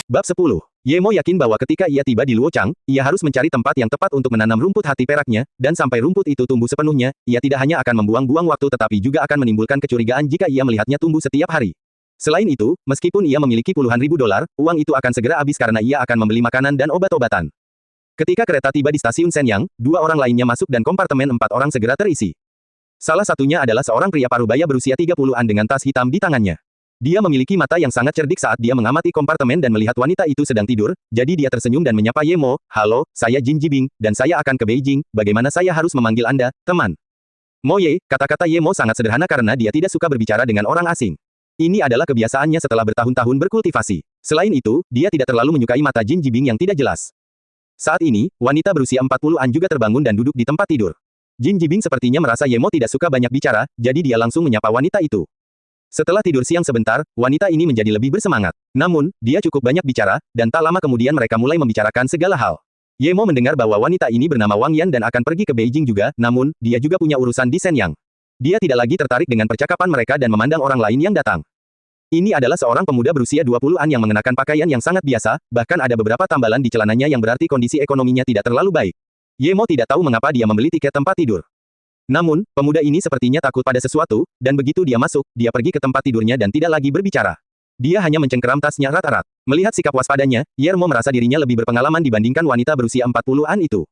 Bab 10. Ye Mo yakin bahwa ketika ia tiba di Luochang, ia harus mencari tempat yang tepat untuk menanam rumput hati peraknya, dan sampai rumput itu tumbuh sepenuhnya, ia tidak hanya akan membuang-buang waktu tetapi juga akan menimbulkan kecurigaan jika ia melihatnya tumbuh setiap hari. Selain itu, meskipun ia memiliki puluhan ribu dolar, uang itu akan segera habis karena ia akan membeli makanan dan obat-obatan. Ketika kereta tiba di stasiun Shenyang, dua orang lainnya masuk dan kompartemen 4 orang segera terisi. Salah satunya adalah seorang pria parubaya berusia 30-an dengan tas hitam di tangannya. Dia memiliki mata yang sangat cerdik saat dia mengamati kompartemen dan melihat wanita itu sedang tidur, jadi dia tersenyum dan menyapa Ye Mo, "Halo, saya Jin Jibing, dan saya akan ke Beijing, bagaimana saya harus memanggil Anda, teman?" "Mo Ye," kata-kata Ye Mo sangat sederhana karena dia tidak suka berbicara dengan orang asing. Ini adalah kebiasaannya setelah bertahun-tahun berkultivasi. Selain itu, dia tidak terlalu menyukai mata Jin Jibing yang tidak jelas. Saat ini, wanita berusia 40-an juga terbangun dan duduk di tempat tidur. Jin Jibing sepertinya merasa Ye Mo tidak suka banyak bicara, jadi dia langsung menyapa wanita itu. Setelah tidur siang sebentar, wanita ini menjadi lebih bersemangat. Namun, dia cukup banyak bicara, dan tak lama kemudian mereka mulai membicarakan segala hal. Ye Mo mendengar bahwa wanita ini bernama Wang Yan dan akan pergi ke Beijing juga, namun, dia juga punya urusan di Shenyang. Dia tidak lagi tertarik dengan percakapan mereka dan memandang orang lain yang datang. Ini adalah seorang pemuda berusia 20-an yang mengenakan pakaian yang sangat biasa, bahkan ada beberapa tambalan di celananya yang berarti kondisi ekonominya tidak terlalu baik. Ye Mo tidak tahu mengapa dia membeli tiket tempat tidur. Namun, pemuda ini sepertinya takut pada sesuatu, dan begitu dia masuk, dia pergi ke tempat tidurnya dan tidak lagi berbicara. Dia hanya mencengkeram tasnya erat-erat. Melihat sikap waspadanya, Ye Mo merasa dirinya lebih berpengalaman dibandingkan wanita berusia 40-an itu.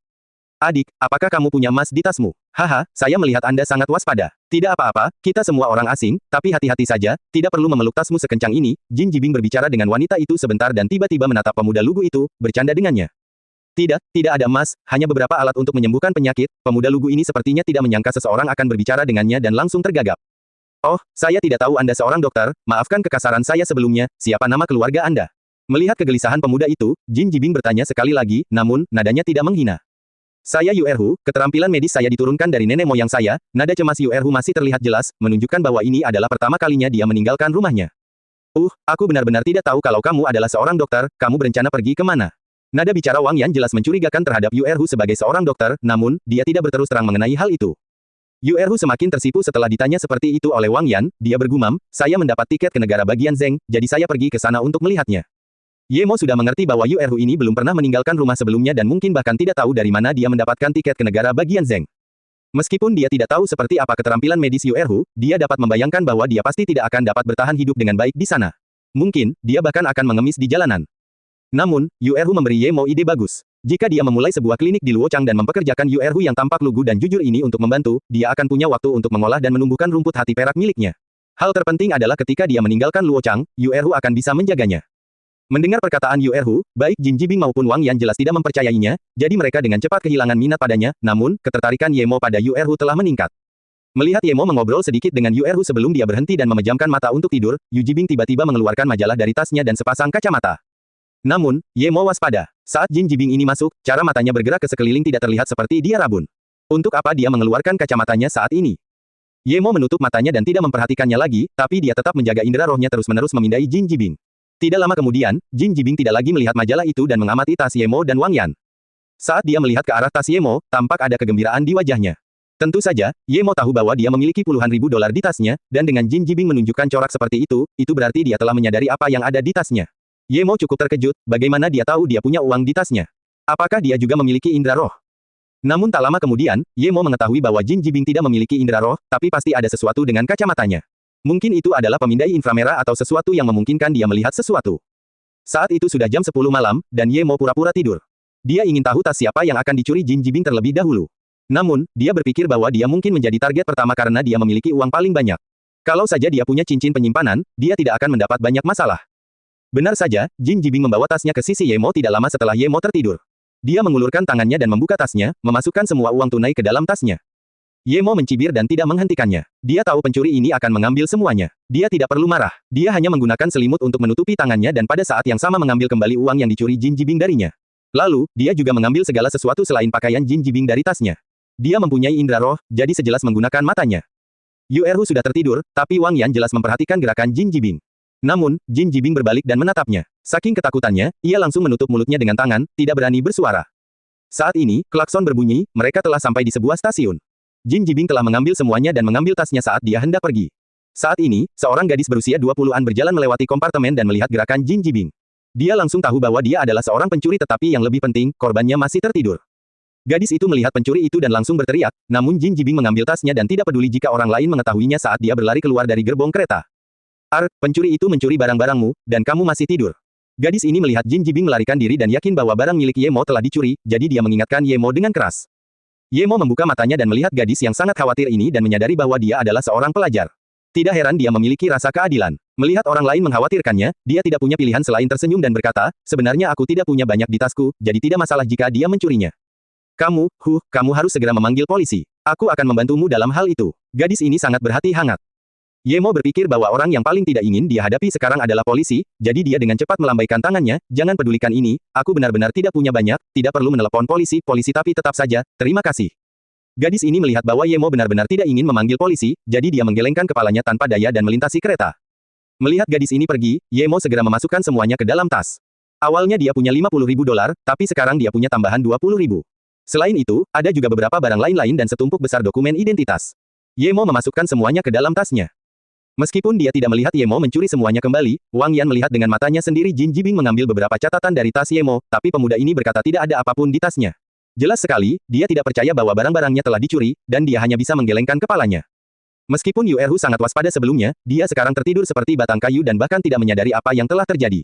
"Adik, apakah kamu punya emas di tasmu?" "Haha, saya melihat Anda sangat waspada." "Tidak apa-apa, kita semua orang asing, tapi hati-hati saja, tidak perlu memeluk tasmu sekencang ini." Jin Jibing berbicara dengan wanita itu sebentar dan tiba-tiba menatap pemuda lugu itu, bercanda dengannya. Tidak ada emas, hanya beberapa alat untuk menyembuhkan penyakit." Pemuda lugu ini sepertinya tidak menyangka seseorang akan berbicara dengannya dan langsung tergagap. "Oh, saya tidak tahu Anda seorang dokter, maafkan kekasaran saya sebelumnya, siapa nama keluarga Anda?" Melihat kegelisahan pemuda itu, Jin Jibing bertanya sekali lagi, namun, nadanya tidak menghina. "Saya Yu Erhu, keterampilan medis saya diturunkan dari nenek moyang saya." Nada cemas Yu Erhu masih terlihat jelas, menunjukkan bahwa ini adalah pertama kalinya dia meninggalkan rumahnya. Aku benar-benar tidak tahu kalau kamu adalah seorang dokter, kamu berencana pergi ke mana?" Nada bicara Wang Yan jelas mencurigakan terhadap Yu Erhu sebagai seorang dokter, namun, dia tidak berterus terang mengenai hal itu. Yu Erhu semakin tersipu setelah ditanya seperti itu oleh Wang Yan, dia bergumam, "Saya mendapat tiket ke negara bagian Zheng, jadi saya pergi ke sana untuk melihatnya." Ye Mo sudah mengerti bahwa Yu Erhu ini belum pernah meninggalkan rumah sebelumnya dan mungkin bahkan tidak tahu dari mana dia mendapatkan tiket ke negara bagian Zheng. Meskipun dia tidak tahu seperti apa keterampilan medis Yu Erhu, dia dapat membayangkan bahwa dia pasti tidak akan dapat bertahan hidup dengan baik di sana. Mungkin, dia bahkan akan mengemis di jalanan. Namun, Yu Erhu memberi Ye Mo ide bagus. Jika dia memulai sebuah klinik di Luochang dan mempekerjakan Yu Erhu yang tampak lugu dan jujur ini untuk membantu, dia akan punya waktu untuk mengolah dan menumbuhkan rumput hati perak miliknya. Hal terpenting adalah ketika dia meninggalkan Luochang, Yu Erhu akan bisa menjaganya. Mendengar perkataan Yu Erhu, baik Jin Jibing maupun Wang Yan jelas tidak mempercayainya, jadi mereka dengan cepat kehilangan minat padanya, namun, ketertarikan Ye Mo pada Yu Erhu telah meningkat. Melihat Ye Mo mengobrol sedikit dengan Yu Erhu sebelum dia berhenti dan memejamkan mata untuk tidur, Yu Jibing tiba-tiba mengeluarkan majalah dari tasnya dan sepasang kacamata. Namun, Ye Mo waspada. Saat Jin Jibing ini masuk, cara matanya bergerak ke sekeliling tidak terlihat seperti dia rabun. Untuk apa dia mengeluarkan kacamatanya saat ini? Ye Mo menutup matanya dan tidak memperhatikannya lagi, tapi dia tetap menjaga indera rohnya terus-menerus memindai Jin Jibing. Tidak lama kemudian, Jin Jibing tidak lagi melihat majalah itu dan mengamati tas Ye Mo dan Wang Yan. Saat dia melihat ke arah tas Ye Mo, tampak ada kegembiraan di wajahnya. Tentu saja, Ye Mo tahu bahwa dia memiliki puluhan ribu dolar di tasnya, dan dengan Jin Jibing menunjukkan corak seperti itu berarti dia telah menyadari apa yang ada di tasnya. Ye Mo cukup terkejut, bagaimana dia tahu dia punya uang di tasnya? Apakah dia juga memiliki indera roh? Namun tak lama kemudian, Ye Mo mengetahui bahwa Jin Jibing tidak memiliki indera roh, tapi pasti ada sesuatu dengan kacamatanya. Mungkin itu adalah pemindai inframerah atau sesuatu yang memungkinkan dia melihat sesuatu. Saat itu sudah jam 10 malam, dan Ye Mo pura-pura tidur. Dia ingin tahu tas siapa yang akan dicuri Jin Jibing terlebih dahulu. Namun, dia berpikir bahwa dia mungkin menjadi target pertama karena dia memiliki uang paling banyak. Kalau saja dia punya cincin penyimpanan, dia tidak akan mendapat banyak masalah. Benar saja, Jin Jibing membawa tasnya ke sisi Ye Mo tidak lama setelah Ye Mo tertidur. Dia mengulurkan tangannya dan membuka tasnya, memasukkan semua uang tunai ke dalam tasnya. Ye Mo mencibir dan tidak menghentikannya. Dia tahu pencuri ini akan mengambil semuanya. Dia tidak perlu marah. Dia hanya menggunakan selimut untuk menutupi tangannya dan pada saat yang sama mengambil kembali uang yang dicuri Jin Jibing darinya. Lalu, dia juga mengambil segala sesuatu selain pakaian Jin Jibing dari tasnya. Dia mempunyai indera roh, jadi sejelas menggunakan matanya. Yu Erhu sudah tertidur, tapi Wang Yan jelas memperhatikan gerakan Jin Jibing. Namun, Jin Jibing berbalik dan menatapnya. Saking ketakutannya, ia langsung menutup mulutnya dengan tangan, tidak berani bersuara. Saat ini, klakson berbunyi, mereka telah sampai di sebuah stasiun. Jin Jibing telah mengambil semuanya dan mengambil tasnya saat dia hendak pergi. Saat ini, seorang gadis berusia 20-an berjalan melewati kompartemen dan melihat gerakan Jin Jibing. Dia langsung tahu bahwa dia adalah seorang pencuri tetapi yang lebih penting, korbannya masih tertidur. Gadis itu melihat pencuri itu dan langsung berteriak, namun Jin Jibing mengambil tasnya dan tidak peduli jika orang lain mengetahuinya saat dia berlari keluar dari gerbong kereta. Pencuri itu mencuri barang-barangmu, dan kamu masih tidur. Gadis ini melihat Jin Jibing melarikan diri dan yakin bahwa barang milik Ye Mo telah dicuri, jadi dia mengingatkan Ye Mo dengan keras. Ye Mo membuka matanya dan melihat gadis yang sangat khawatir ini dan menyadari bahwa dia adalah seorang pelajar. Tidak heran dia memiliki rasa keadilan. Melihat orang lain mengkhawatirkannya, dia tidak punya pilihan selain tersenyum dan berkata, sebenarnya aku tidak punya banyak di tasku, jadi tidak masalah jika dia mencurinya. Kamu harus segera memanggil polisi. Aku akan membantumu dalam hal itu. Gadis ini sangat berhati hangat. Ye Mo berpikir bahwa orang yang paling tidak ingin dia hadapi sekarang adalah polisi, jadi dia dengan cepat melambaikan tangannya, jangan pedulikan ini, aku benar-benar tidak punya banyak, tidak perlu menelepon polisi tapi tetap saja, terima kasih. Gadis ini melihat bahwa Ye Mo benar-benar tidak ingin memanggil polisi, jadi dia menggelengkan kepalanya tanpa daya dan melintasi kereta. Melihat gadis ini pergi, Ye Mo segera memasukkan semuanya ke dalam tas. Awalnya dia punya $50.000, tapi sekarang dia punya tambahan $20.000. Selain itu, ada juga beberapa barang lain-lain dan setumpuk besar dokumen identitas. Ye Mo memasukkan semuanya ke dalam tasnya. Meskipun dia tidak melihat Ye Mo mencuri semuanya kembali, Wang Yan melihat dengan matanya sendiri Jin Jibing mengambil beberapa catatan dari tas Ye Mo, tapi pemuda ini berkata tidak ada apapun di tasnya. Jelas sekali, dia tidak percaya bahwa barang-barangnya telah dicuri, dan dia hanya bisa menggelengkan kepalanya. Meskipun Yu Erhu sangat waspada sebelumnya, dia sekarang tertidur seperti batang kayu dan bahkan tidak menyadari apa yang telah terjadi.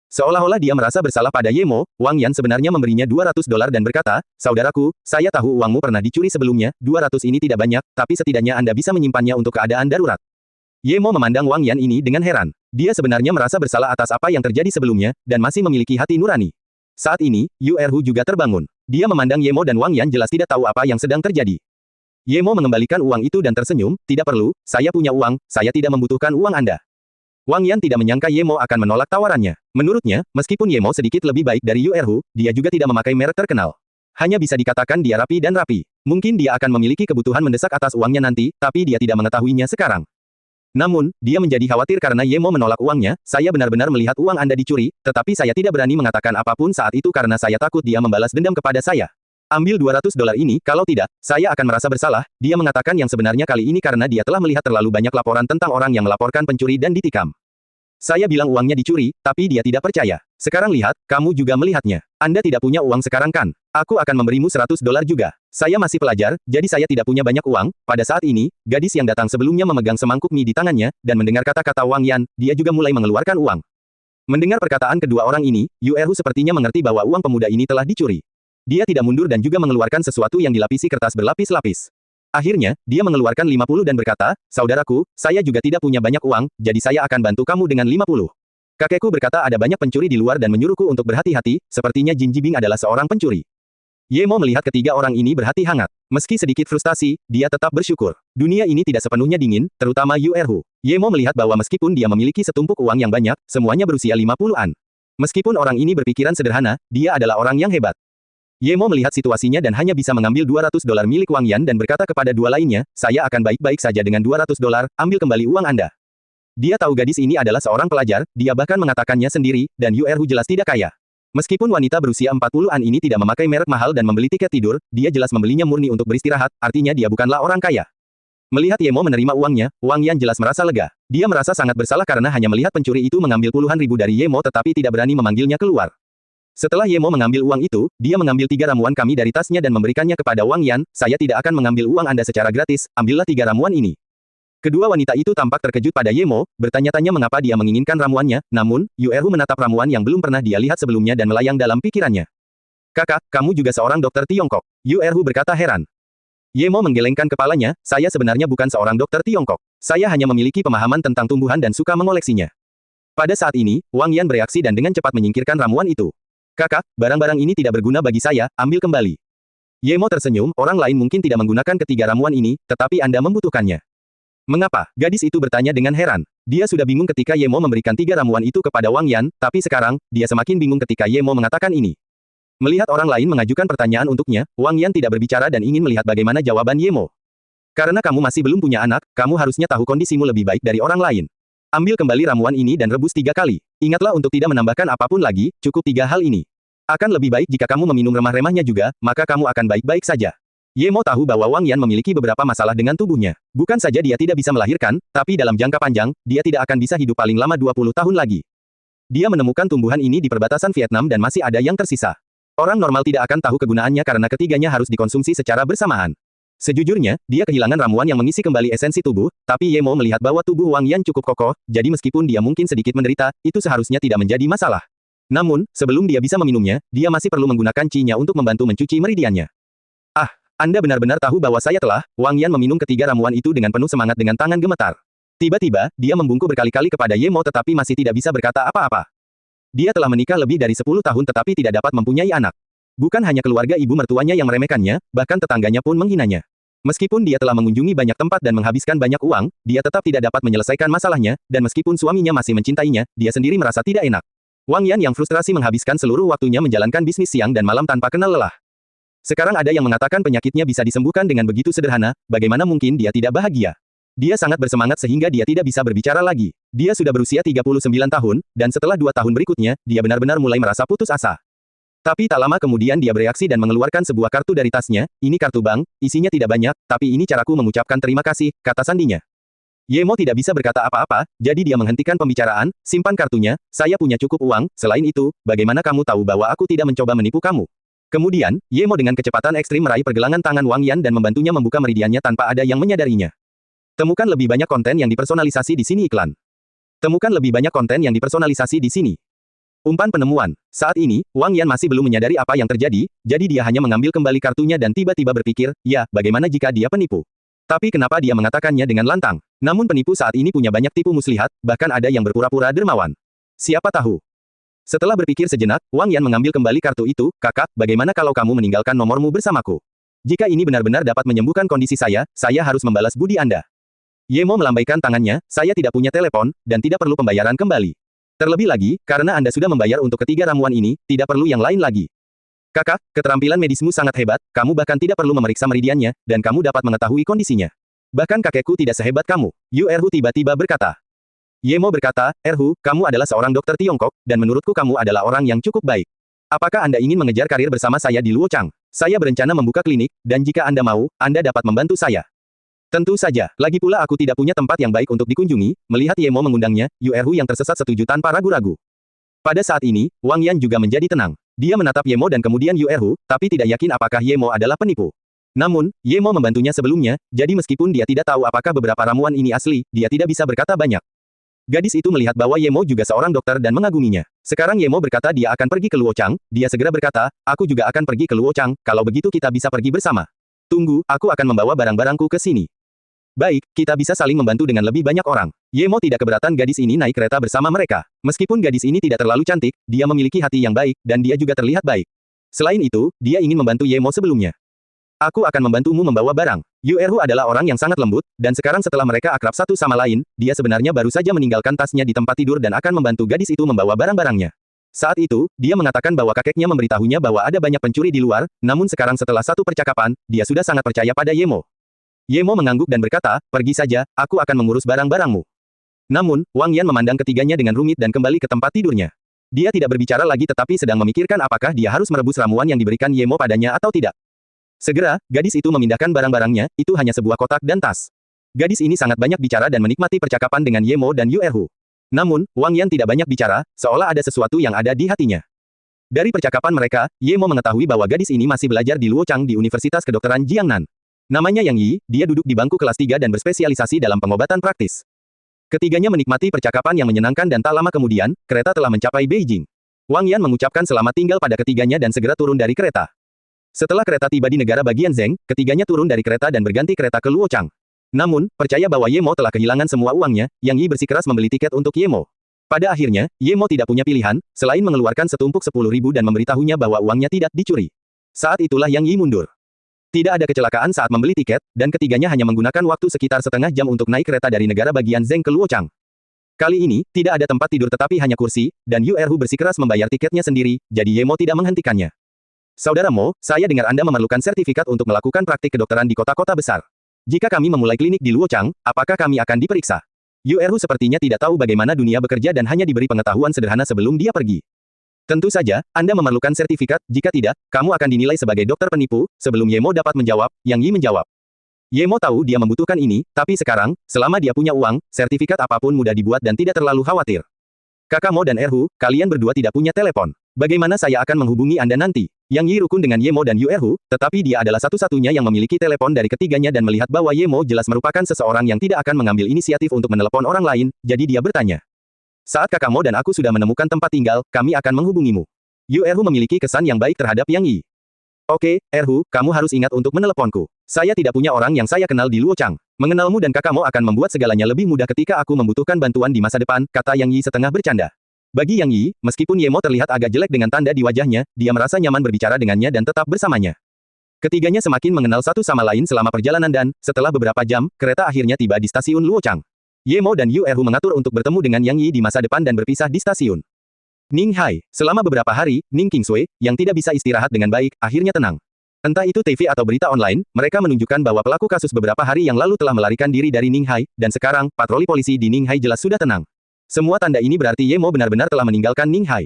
Seolah-olah dia merasa bersalah pada Ye Mo, Wang Yan sebenarnya memberinya $200 dan berkata, saudaraku, saya tahu uangmu pernah dicuri sebelumnya, 200 ini tidak banyak, tapi setidaknya Anda bisa menyimpannya untuk keadaan darurat. Ye Mo memandang Wang Yan ini dengan heran. Dia sebenarnya merasa bersalah atas apa yang terjadi sebelumnya, dan masih memiliki hati nurani. Saat ini, Yu Erhu juga terbangun. Dia memandang Ye Mo dan Wang Yan jelas tidak tahu apa yang sedang terjadi. Ye Mo mengembalikan uang itu dan tersenyum, tidak perlu, saya punya uang, saya tidak membutuhkan uang Anda. Wang Yan tidak menyangka Ye Mo akan menolak tawarannya. Menurutnya, meskipun Ye Mo sedikit lebih baik dari Yu Erhu, dia juga tidak memakai merek terkenal. Hanya bisa dikatakan dia rapi dan rapi. Mungkin dia akan memiliki kebutuhan mendesak atas uangnya nanti, tapi dia tidak mengetahuinya sekarang. Namun, dia menjadi khawatir karena Ye Mo menolak uangnya, saya benar-benar melihat uang Anda dicuri, tetapi saya tidak berani mengatakan apapun saat itu karena saya takut dia membalas dendam kepada saya. Ambil $200 ini, kalau tidak, saya akan merasa bersalah, dia mengatakan yang sebenarnya kali ini karena dia telah melihat terlalu banyak laporan tentang orang yang melaporkan pencuri dan ditikam. Saya bilang uangnya dicuri, tapi dia tidak percaya. Sekarang lihat, kamu juga melihatnya. Anda tidak punya uang sekarang kan? Aku akan memberimu $100 juga. Saya masih pelajar, jadi saya tidak punya banyak uang. Pada saat ini, gadis yang datang sebelumnya memegang semangkuk mie di tangannya, dan mendengar kata-kata Wang Yan, dia juga mulai mengeluarkan uang. Mendengar perkataan kedua orang ini, Yu Erhu sepertinya mengerti bahwa uang pemuda ini telah dicuri. Dia tidak mundur dan juga mengeluarkan sesuatu yang dilapisi kertas berlapis-lapis. Akhirnya, dia mengeluarkan 50 dan berkata, saudaraku, saya juga tidak punya banyak uang, jadi saya akan bantu kamu dengan 50. Kakekku berkata ada banyak pencuri di luar dan menyuruhku untuk berhati-hati, sepertinya Jin Jibing adalah seorang pencuri. Ye Mo melihat ketiga orang ini berhati hangat. Meski sedikit frustasi, dia tetap bersyukur. Dunia ini tidak sepenuhnya dingin, terutama Yu Erhu. Ye Mo melihat bahwa meskipun dia memiliki setumpuk uang yang banyak, semuanya berusia 50-an. Meskipun orang ini berpikiran sederhana, dia adalah orang yang hebat. Ye Mo melihat situasinya dan hanya bisa mengambil $200 milik Wang Yan dan berkata kepada dua lainnya, saya akan baik-baik saja dengan $200, ambil kembali uang Anda. Dia tahu gadis ini adalah seorang pelajar, dia bahkan mengatakannya sendiri, dan Yu Erhu jelas tidak kaya. Meskipun wanita berusia 40-an ini tidak memakai merek mahal dan membeli tiket tidur, dia jelas membelinya murni untuk beristirahat, artinya dia bukanlah orang kaya. Melihat Ye Mo menerima uangnya, Wang Yan jelas merasa lega. Dia merasa sangat bersalah karena hanya melihat pencuri itu mengambil puluhan ribu dari Ye Mo tetapi tidak berani memanggilnya keluar. Setelah Ye Mo mengambil uang itu, dia mengambil 3 ramuan kami dari tasnya dan memberikannya kepada Wang Yan, saya tidak akan mengambil uang Anda secara gratis, ambillah 3 ramuan ini. Kedua wanita itu tampak terkejut pada Ye Mo, bertanya-tanya mengapa dia menginginkan ramuannya, namun, Yu Erhu menatap ramuan yang belum pernah dia lihat sebelumnya dan melayang dalam pikirannya. Kakak, kamu juga seorang dokter Tiongkok. Yu Erhu berkata heran. Ye Mo menggelengkan kepalanya, saya sebenarnya bukan seorang dokter Tiongkok. Saya hanya memiliki pemahaman tentang tumbuhan dan suka mengoleksinya. Pada saat ini, Wang Yan bereaksi dan dengan cepat menyingkirkan ramuan itu. Kakak, barang-barang ini tidak berguna bagi saya, ambil kembali. Ye Mo tersenyum, orang lain mungkin tidak menggunakan ketiga ramuan ini, tetapi Anda membutuhkannya. Mengapa? Gadis itu bertanya dengan heran. Dia sudah bingung ketika Ye Mo memberikan 3 ramuan itu kepada Wang Yan, tapi sekarang, dia semakin bingung ketika Ye Mo mengatakan ini. Melihat orang lain mengajukan pertanyaan untuknya, Wang Yan tidak berbicara dan ingin melihat bagaimana jawaban Ye Mo. Karena kamu masih belum punya anak, kamu harusnya tahu kondisimu lebih baik dari orang lain. Ambil kembali ramuan ini dan rebus 3 kali. Ingatlah untuk tidak menambahkan apapun lagi, cukup 3 hal ini. Akan lebih baik jika kamu meminum remah-remahnya juga, maka kamu akan baik-baik saja. Ye Mo tahu bahwa Wang Yan memiliki beberapa masalah dengan tubuhnya. Bukan saja dia tidak bisa melahirkan, tapi dalam jangka panjang, dia tidak akan bisa hidup paling lama 20 tahun lagi. Dia menemukan tumbuhan ini di perbatasan Vietnam dan masih ada yang tersisa. Orang normal tidak akan tahu kegunaannya karena ketiganya harus dikonsumsi secara bersamaan. Sejujurnya, dia kehilangan ramuan yang mengisi kembali esensi tubuh, tapi Ye Mo melihat bahwa tubuh Wang Yan cukup kokoh, jadi meskipun dia mungkin sedikit menderita, itu seharusnya tidak menjadi masalah. Namun, sebelum dia bisa meminumnya, dia masih perlu menggunakan Qi-nya untuk membantu mencuci meridiannya. Ah, Anda benar-benar tahu bahwa saya telah, Wang Yan meminum ketiga ramuan itu dengan penuh semangat dengan tangan gemetar. Tiba-tiba, dia membungkuk berkali-kali kepada Ye Mo tetapi masih tidak bisa berkata apa-apa. Dia telah menikah lebih dari 10 tahun tetapi tidak dapat mempunyai anak. Bukan hanya keluarga ibu mertuanya yang meremehkannya, bahkan tetangganya pun menghinanya. Meskipun dia telah mengunjungi banyak tempat dan menghabiskan banyak uang, dia tetap tidak dapat menyelesaikan masalahnya, dan meskipun suaminya masih mencintainya, dia sendiri merasa tidak enak. Wang Yan yang frustrasi menghabiskan seluruh waktunya menjalankan bisnis siang dan malam tanpa kenal lelah. Sekarang ada yang mengatakan penyakitnya bisa disembuhkan dengan begitu sederhana, bagaimana mungkin dia tidak bahagia? Dia sangat bersemangat sehingga dia tidak bisa berbicara lagi. Dia sudah berusia 39 tahun, dan setelah 2 tahun berikutnya, dia benar-benar mulai merasa putus asa. Tapi tak lama kemudian dia bereaksi dan mengeluarkan sebuah kartu dari tasnya, ini kartu bank, isinya tidak banyak, tapi ini caraku mengucapkan terima kasih, kata sandinya. Ye Mo tidak bisa berkata apa-apa, jadi dia menghentikan pembicaraan, simpan kartunya, saya punya cukup uang, selain itu, bagaimana kamu tahu bahwa aku tidak mencoba menipu kamu? Kemudian, Ye Mo dengan kecepatan ekstrim meraih pergelangan tangan Wang Yan dan membantunya membuka meridiannya tanpa ada yang menyadarinya. Temukan lebih banyak konten yang dipersonalisasi di sini iklan. Temukan lebih banyak konten yang dipersonalisasi di sini. Umpan penemuan. Saat ini, Wang Yan masih belum menyadari apa yang terjadi, jadi dia hanya mengambil kembali kartunya dan tiba-tiba berpikir, ya, bagaimana jika dia penipu? Tapi kenapa dia mengatakannya dengan lantang? Namun penipu saat ini punya banyak tipu muslihat, bahkan ada yang berpura-pura dermawan. Siapa tahu? Setelah berpikir sejenak, Wang Yan mengambil kembali kartu itu, kakak, bagaimana kalau kamu meninggalkan nomormu bersamaku? Jika ini benar-benar dapat menyembuhkan kondisi saya harus membalas budi Anda. Ye Mo melambaikan tangannya, saya tidak punya telepon, dan tidak perlu pembayaran kembali. Terlebih lagi, karena Anda sudah membayar untuk ketiga ramuan ini, tidak perlu yang lain lagi. Kakak, keterampilan medismu sangat hebat, kamu bahkan tidak perlu memeriksa meridiannya, dan kamu dapat mengetahui kondisinya. Bahkan kakekku tidak sehebat kamu, Yu Erhu tiba-tiba berkata. Ye Mo berkata, Erhu, kamu adalah seorang dokter Tiongkok, dan menurutku kamu adalah orang yang cukup baik. Apakah Anda ingin mengejar karir bersama saya di Luochang? Saya berencana membuka klinik, dan jika Anda mau, Anda dapat membantu saya. Tentu saja, lagi pula aku tidak punya tempat yang baik untuk dikunjungi, melihat Ye Mo mengundangnya, Yu Erhu yang tersesat setuju tanpa ragu-ragu. Pada saat ini, Wang Yan juga menjadi tenang. Dia menatap Ye Mo dan kemudian Yu Erhu, tapi tidak yakin apakah Ye Mo adalah penipu. Namun, Ye Mo membantunya sebelumnya, jadi meskipun dia tidak tahu apakah beberapa ramuan ini asli, dia tidak bisa berkata banyak. Gadis itu melihat bahwa Ye Mo juga seorang dokter dan mengaguminya. Sekarang Ye Mo berkata dia akan pergi ke Luochang, dia segera berkata, aku juga akan pergi ke Luochang, kalau begitu kita bisa pergi bersama. Tunggu, aku akan membawa barang-barangku ke sini. Baik, kita bisa saling membantu dengan lebih banyak orang. Ye Mo tidak keberatan gadis ini naik kereta bersama mereka. Meskipun gadis ini tidak terlalu cantik, dia memiliki hati yang baik, dan dia juga terlihat baik. Selain itu, dia ingin membantu Ye Mo sebelumnya. Aku akan membantumu membawa barang. Yu Erhu adalah orang yang sangat lembut, dan sekarang setelah mereka akrab satu sama lain, dia sebenarnya baru saja meninggalkan tasnya di tempat tidur dan akan membantu gadis itu membawa barang-barangnya. Saat itu, dia mengatakan bahwa kakeknya memberitahunya bahwa ada banyak pencuri di luar, namun sekarang setelah satu percakapan, dia sudah sangat percaya pada Ye Mo. Ye Mo mengangguk dan berkata, pergi saja, aku akan mengurus barang-barangmu. Namun, Wang Yan memandang ketiganya dengan rumit dan kembali ke tempat tidurnya. Dia tidak berbicara lagi tetapi sedang memikirkan apakah dia harus merebus ramuan yang diberikan Ye Mo padanya atau tidak. Segera, gadis itu memindahkan barang-barangnya, itu hanya sebuah kotak dan tas. Gadis ini sangat banyak bicara dan menikmati percakapan dengan Ye Mo dan Yu Erhu. Namun, Wang Yan tidak banyak bicara, seolah ada sesuatu yang ada di hatinya. Dari percakapan mereka, Ye Mo mengetahui bahwa gadis ini masih belajar di Luochang di Universitas Kedokteran Jiangnan. Namanya Yang Yi, dia duduk di bangku kelas 3 dan berspesialisasi dalam pengobatan praktis. Ketiganya menikmati percakapan yang menyenangkan dan tak lama kemudian, kereta telah mencapai Beijing. Wang Yan mengucapkan selamat tinggal pada ketiganya dan segera turun dari kereta. Setelah kereta tiba di negara bagian Zheng, ketiganya turun dari kereta dan berganti kereta ke Luochang. Namun, percaya bahwa Ye Mo telah kehilangan semua uangnya, Yang Yi bersikeras membeli tiket untuk Ye Mo. Pada akhirnya, Ye Mo tidak punya pilihan, selain mengeluarkan setumpuk 10.000 dan memberitahunya bahwa uangnya tidak dicuri. Saat itulah Yang Yi mundur. Tidak ada kecelakaan saat membeli tiket, dan ketiganya hanya menggunakan waktu sekitar setengah jam untuk naik kereta dari negara bagian Zheng ke Luochang. Kali ini, tidak ada tempat tidur tetapi hanya kursi, dan Yu Erhu bersikeras membayar tiketnya sendiri, jadi Ye Mo tidak menghentikannya. Saudara Mo, saya dengar Anda memerlukan sertifikat untuk melakukan praktik kedokteran di kota-kota besar. Jika kami memulai klinik di Luochang, apakah kami akan diperiksa? Yu Erhu sepertinya tidak tahu bagaimana dunia bekerja dan hanya diberi pengetahuan sederhana sebelum dia pergi. Tentu saja, Anda memerlukan sertifikat, jika tidak, kamu akan dinilai sebagai dokter penipu, sebelum Ye Mo dapat menjawab, Yang Yi menjawab. Ye Mo tahu dia membutuhkan ini, tapi sekarang, selama dia punya uang, sertifikat apapun mudah dibuat dan tidak terlalu khawatir. Kakak Mo dan Erhu, kalian berdua tidak punya telepon. Bagaimana saya akan menghubungi Anda nanti? Yang Yi rukun dengan Ye Mo dan Yu Erhu, tetapi dia adalah satu-satunya yang memiliki telepon dari ketiganya dan melihat bahwa Ye Mo jelas merupakan seseorang yang tidak akan mengambil inisiatif untuk menelepon orang lain, jadi dia bertanya. Saat Kakak Mo dan aku sudah menemukan tempat tinggal, kami akan menghubungimu. Yu Erhu memiliki kesan yang baik terhadap Yang Yi. Oke, Erhu, kamu harus ingat untuk meneleponku. Saya tidak punya orang yang saya kenal di Luochang. Mengenalmu dan Kakak Mo akan membuat segalanya lebih mudah ketika aku membutuhkan bantuan di masa depan, kata Yang Yi setengah bercanda. Bagi Yang Yi, meskipun Ye Mo terlihat agak jelek dengan tanda di wajahnya, dia merasa nyaman berbicara dengannya dan tetap bersamanya. Ketiganya semakin mengenal satu sama lain selama perjalanan dan, setelah beberapa jam, kereta akhirnya tiba di stasiun Luochang. Ye Mo dan Yu Erhu mengatur untuk bertemu dengan Yang Yi di masa depan dan berpisah di stasiun. Ning Hai, selama beberapa hari, Ning Qingsui, yang tidak bisa istirahat dengan baik, akhirnya tenang. Entah itu TV atau berita online, mereka menunjukkan bahwa pelaku kasus beberapa hari yang lalu telah melarikan diri dari Ning Hai, dan sekarang, patroli polisi di Ning Hai jelas sudah tenang. Semua tanda ini berarti Ye Mo benar-benar telah meninggalkan Ning Hai.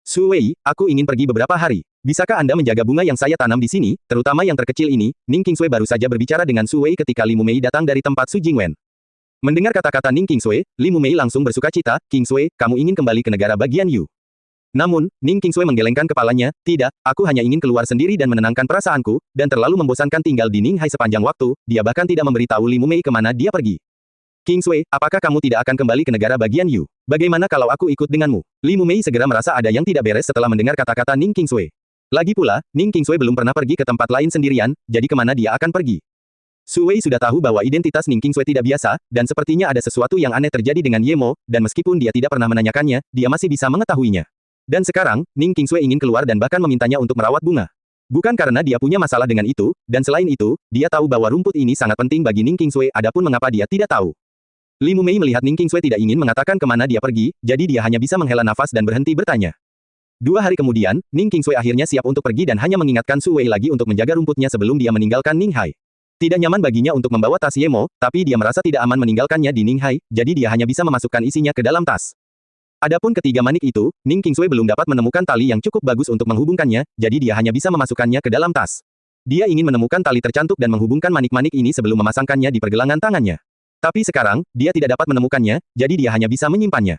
Su Wei, aku ingin pergi beberapa hari. Bisakah Anda menjaga bunga yang saya tanam di sini, terutama yang terkecil ini? Ning Qingsui baru saja berbicara dengan Su Wei ketika Li Mumei datang dari tempat Su Jingwen. Mendengar kata-kata Ning Qingsui, Li Mumei langsung bersukacita, Qingsui, kamu ingin kembali ke negara bagian Yu. Namun, Ning Qingsui menggelengkan kepalanya, tidak, aku hanya ingin keluar sendiri dan menenangkan perasaanku, dan terlalu membosankan tinggal di Ning Hai sepanjang waktu, dia bahkan tidak memberitahu Li Mumei kemana dia pergi. Qingsui, apakah kamu tidak akan kembali ke negara bagian Yu? Bagaimana kalau aku ikut denganmu? Li Mumei segera merasa ada yang tidak beres setelah mendengar kata-kata Ning Qingsui. Lagi pula, Ning Qingsui belum pernah pergi ke tempat lain sendirian, jadi kemana dia akan pergi? Su Wei sudah tahu bahwa identitas Ning Qingsui tidak biasa, dan sepertinya ada sesuatu yang aneh terjadi dengan Ye Mo, dan meskipun dia tidak pernah menanyakannya, dia masih bisa mengetahuinya. Dan sekarang, Ning Qingsui ingin keluar dan bahkan memintanya untuk merawat bunga. Bukan karena dia punya masalah dengan itu, dan selain itu, dia tahu bahwa rumput ini sangat penting bagi Ning Qingsui, adapun mengapa dia tidak tahu. Li Mumei melihat Ning Qingsui tidak ingin mengatakan kemana dia pergi, jadi dia hanya bisa menghela nafas dan berhenti bertanya. 2 hari kemudian, Ning Qingsui akhirnya siap untuk pergi dan hanya mengingatkan Su Wei lagi untuk menjaga rumputnya sebelum dia meninggalkan Ning Hai. Tidak nyaman baginya untuk membawa tas Ye Mo, tapi dia merasa tidak aman meninggalkannya di Ning Hai, jadi dia hanya bisa memasukkan isinya ke dalam tas. Adapun ketiga manik itu, Ning Qingsui belum dapat menemukan tali yang cukup bagus untuk menghubungkannya, jadi dia hanya bisa memasukkannya ke dalam tas. Dia ingin menemukan tali tercantuk dan menghubungkan manik-manik ini sebelum memasangkannya di pergelangan tangannya. Tapi sekarang, dia tidak dapat menemukannya, jadi dia hanya bisa menyimpannya.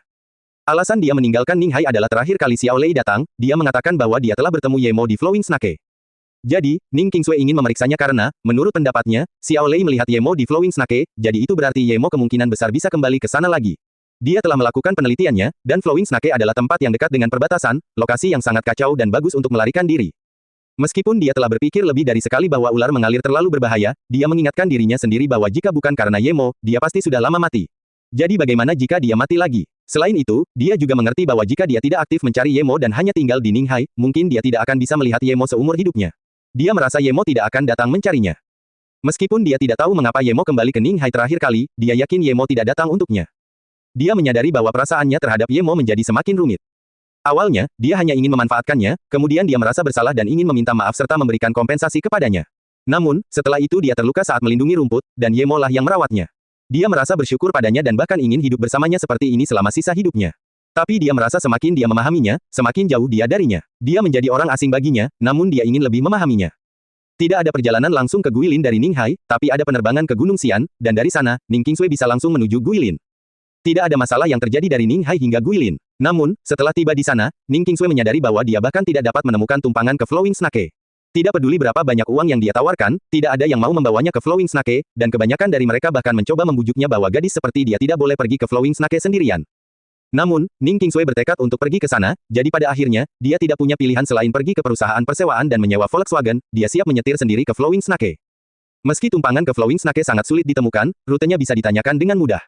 Alasan dia meninggalkan Ning Hai adalah terakhir kali Xiao Lei datang, dia mengatakan bahwa dia telah bertemu Ye Mo di Flowing Snake. Jadi, Ning Qingsui ingin memeriksanya karena, menurut pendapatnya, Xiao Lei melihat Ye Mo di Flowing Snake, jadi itu berarti Ye Mo kemungkinan besar bisa kembali ke sana lagi. Dia telah melakukan penelitiannya, dan Flowing Snake adalah tempat yang dekat dengan perbatasan, lokasi yang sangat kacau dan bagus untuk melarikan diri. Meskipun dia telah berpikir lebih dari sekali bahwa ular mengalir terlalu berbahaya, dia mengingatkan dirinya sendiri bahwa jika bukan karena Ye Mo, dia pasti sudah lama mati. Jadi bagaimana jika dia mati lagi? Selain itu, dia juga mengerti bahwa jika dia tidak aktif mencari Ye Mo dan hanya tinggal di Ning Hai, mungkin dia tidak akan bisa melihat Ye Mo seumur hidupnya. Dia merasa Ye Mo tidak akan datang mencarinya. Meskipun dia tidak tahu mengapa Ye Mo kembali ke Ning Hai terakhir kali, dia yakin Ye Mo tidak datang untuknya. Dia menyadari bahwa perasaannya terhadap Ye Mo menjadi semakin rumit. Awalnya, dia hanya ingin memanfaatkannya, kemudian dia merasa bersalah dan ingin meminta maaf serta memberikan kompensasi kepadanya. Namun, setelah itu dia terluka saat melindungi rumput, dan Ye Mo lah yang merawatnya. Dia merasa bersyukur padanya dan bahkan ingin hidup bersamanya seperti ini selama sisa hidupnya. Tapi dia merasa semakin dia memahaminya, semakin jauh dia darinya. Dia menjadi orang asing baginya, namun dia ingin lebih memahaminya. Tidak ada perjalanan langsung ke Guilin dari Ning Hai, tapi ada penerbangan ke Gunung Xian, dan dari sana, Ning Qingsui bisa langsung menuju Guilin. Tidak ada masalah yang terjadi dari Ning Hai hingga Guilin. Namun, setelah tiba di sana, Ning Qingsui menyadari bahwa dia bahkan tidak dapat menemukan tumpangan ke Flowing Snake. Tidak peduli berapa banyak uang yang dia tawarkan, tidak ada yang mau membawanya ke Flowing Snake, dan kebanyakan dari mereka bahkan mencoba membujuknya bahwa gadis seperti dia tidak boleh pergi ke Flowing Snake sendirian. Namun, Ning Qingsui bertekad untuk pergi ke sana, jadi pada akhirnya, dia tidak punya pilihan selain pergi ke perusahaan persewaan dan menyewa Volkswagen, dia siap menyetir sendiri ke Flowing Snake. Meski tumpangan ke Flowing Snake sangat sulit ditemukan, rutenya bisa ditanyakan dengan mudah.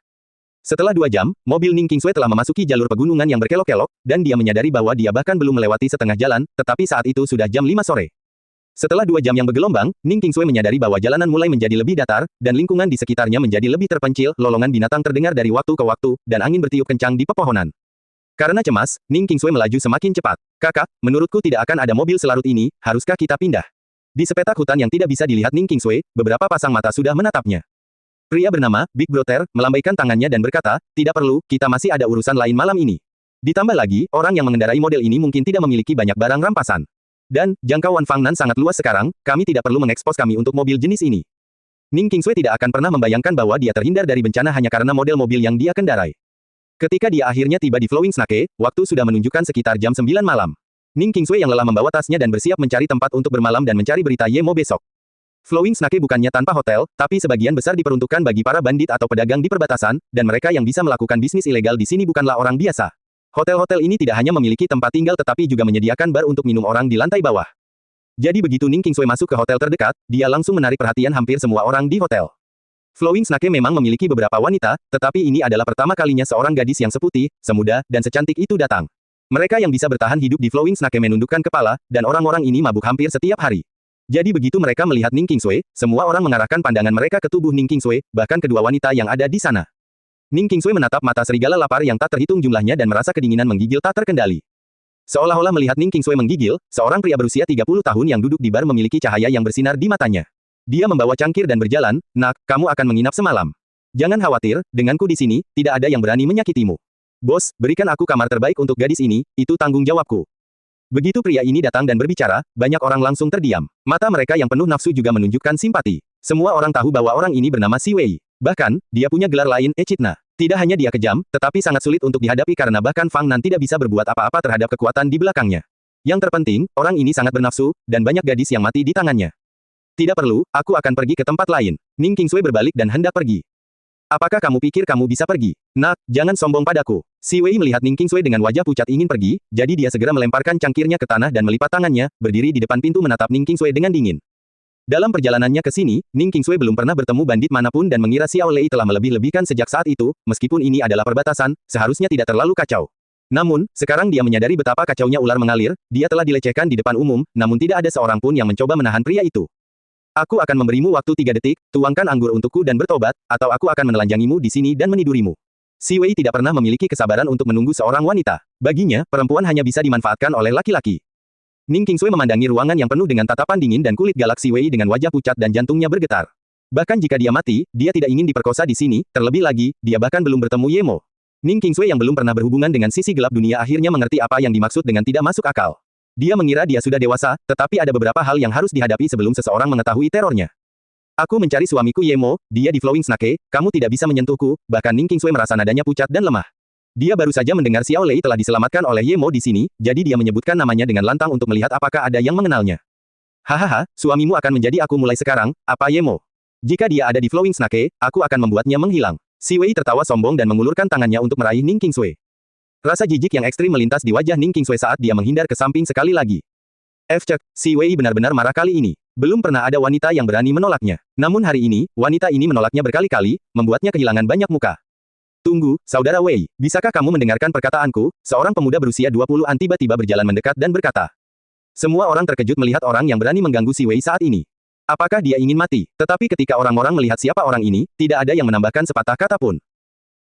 Setelah 2 jam, mobil Ning Qingsui telah memasuki jalur pegunungan yang berkelok-kelok, dan dia menyadari bahwa dia bahkan belum melewati setengah jalan, tetapi saat itu sudah jam 5 sore. Setelah 2 jam yang bergelombang, Ning Qingsui menyadari bahwa jalanan mulai menjadi lebih datar, dan lingkungan di sekitarnya menjadi lebih terpencil, lolongan binatang terdengar dari waktu ke waktu, dan angin bertiup kencang di pepohonan. Karena cemas, Ning Qingsui melaju semakin cepat. Kakak, menurutku tidak akan ada mobil selarut ini, haruskah kita pindah? Di sepetak hutan yang tidak bisa dilihat Ning Qingsui, beberapa pasang mata sudah menatapnya. Pria bernama Big Brother melambaikan tangannya dan berkata, tidak perlu, kita masih ada urusan lain malam ini. Ditambah lagi, orang yang mengendarai model ini mungkin tidak memiliki banyak barang rampasan. Dan, jangkauan Fangnan sangat luas sekarang, kami tidak perlu mengekspos kami untuk mobil jenis ini. Ning Qingsui tidak akan pernah membayangkan bahwa dia terhindar dari bencana hanya karena model mobil yang dia kendarai. Ketika dia akhirnya tiba di Flowing Snake, waktu sudah menunjukkan sekitar jam 9 malam. Ning Qingsui yang lelah membawa tasnya dan bersiap mencari tempat untuk bermalam dan mencari berita Ye Mo besok. Flowing Snake bukannya tanpa hotel, tapi sebagian besar diperuntukkan bagi para bandit atau pedagang di perbatasan, dan mereka yang bisa melakukan bisnis ilegal di sini bukanlah orang biasa. Hotel-hotel ini tidak hanya memiliki tempat tinggal tetapi juga menyediakan bar untuk minum orang di lantai bawah. Jadi begitu Ning Qingsui masuk ke hotel terdekat, dia langsung menarik perhatian hampir semua orang di hotel. Flowing Snake memang memiliki beberapa wanita, tetapi ini adalah pertama kalinya seorang gadis yang seputih, semuda, dan secantik itu datang. Mereka yang bisa bertahan hidup di Flowing Snake menundukkan kepala, dan orang-orang ini mabuk hampir setiap hari. Jadi begitu mereka melihat Ning Qingsui, semua orang mengarahkan pandangan mereka ke tubuh Ning Qingsui, bahkan kedua wanita yang ada di sana. Ning Qingsui menatap mata serigala lapar yang tak terhitung jumlahnya dan merasa kedinginan menggigil tak terkendali. Seolah-olah melihat Ning Qingsui menggigil, seorang pria berusia 30 tahun yang duduk di bar memiliki cahaya yang bersinar di matanya. Dia membawa cangkir dan berjalan, "Nak, kamu akan menginap semalam. Jangan khawatir, denganku di sini, tidak ada yang berani menyakitimu. Bos, berikan aku kamar terbaik untuk gadis ini, itu tanggung jawabku." Begitu pria ini datang dan berbicara, banyak orang langsung terdiam. Mata mereka yang penuh nafsu juga menunjukkan simpati. Semua orang tahu bahwa orang ini bernama Si Wei. Bahkan, dia punya gelar lain, Echidna. Tidak hanya dia kejam, tetapi sangat sulit untuk dihadapi karena bahkan Fang Nan tidak bisa berbuat apa-apa terhadap kekuatan di belakangnya. Yang terpenting, orang ini sangat bernafsu, dan banyak gadis yang mati di tangannya. "Tidak perlu, aku akan pergi ke tempat lain." Ning Qingsui berbalik dan hendak pergi. "Apakah kamu pikir kamu bisa pergi? Nak, jangan sombong padaku." Si Wei melihat Ning Qingsui dengan wajah pucat ingin pergi, jadi dia segera melemparkan cangkirnya ke tanah dan melipat tangannya, berdiri di depan pintu menatap Ning Qingsui dengan dingin. Dalam perjalanannya ke sini, Ning Qingsui belum pernah bertemu bandit manapun dan mengira Xiao Lei telah melebih-lebihkan sejak saat itu, meskipun ini adalah perbatasan, seharusnya tidak terlalu kacau. Namun, sekarang dia menyadari betapa kacaunya ular mengalir, dia telah dilecehkan di depan umum, namun tidak ada seorang pun yang mencoba menahan pria itu. "Aku akan memberimu waktu 3 detik, tuangkan anggur untukku dan bertobat, atau aku akan menelanjangimu di sini dan menidurimu." Si Wei tidak pernah memiliki kesabaran untuk menunggu seorang wanita. Baginya, perempuan hanya bisa dimanfaatkan oleh laki-laki. Ning Qingsui memandangi ruangan yang penuh dengan tatapan dingin dan kulit galak Si Wei dengan wajah pucat dan jantungnya bergetar. Bahkan jika dia mati, dia tidak ingin diperkosa di sini, terlebih lagi, dia bahkan belum bertemu Ye Mo. Ning Qingsui yang belum pernah berhubungan dengan sisi gelap dunia akhirnya mengerti apa yang dimaksud dengan tidak masuk akal. Dia mengira dia sudah dewasa, tetapi ada beberapa hal yang harus dihadapi sebelum seseorang mengetahui terornya. "Aku mencari suamiku Ye Mo, dia di Flowing Snake, kamu tidak bisa menyentuhku." Bahkan Ning Qingsui merasa nadanya pucat dan lemah. Dia baru saja mendengar Xiao Lei telah diselamatkan oleh Ye Mo di sini, jadi dia menyebutkan namanya dengan lantang untuk melihat apakah ada yang mengenalnya. "Hahaha, suamimu akan menjadi aku mulai sekarang, apa Ye Mo? Jika dia ada di Flowing Snake, aku akan membuatnya menghilang." Si Wei tertawa sombong dan mengulurkan tangannya untuk meraih Ning Qingsui. Rasa jijik yang ekstrim melintas di wajah Ning Qingsui saat dia menghindar ke samping sekali lagi. Cek, Si Wei benar-benar marah kali ini. Belum pernah ada wanita yang berani menolaknya. Namun hari ini, wanita ini menolaknya berkali-kali, membuatnya kehilangan banyak muka. "Tunggu, Saudara Wei, bisakah kamu mendengarkan perkataanku?" Seorang pemuda berusia 20-an tiba-tiba berjalan mendekat dan berkata. Semua orang terkejut melihat orang yang berani mengganggu Si Wei saat ini. Apakah dia ingin mati? Tetapi ketika orang-orang melihat siapa orang ini, tidak ada yang menambahkan sepatah kata pun.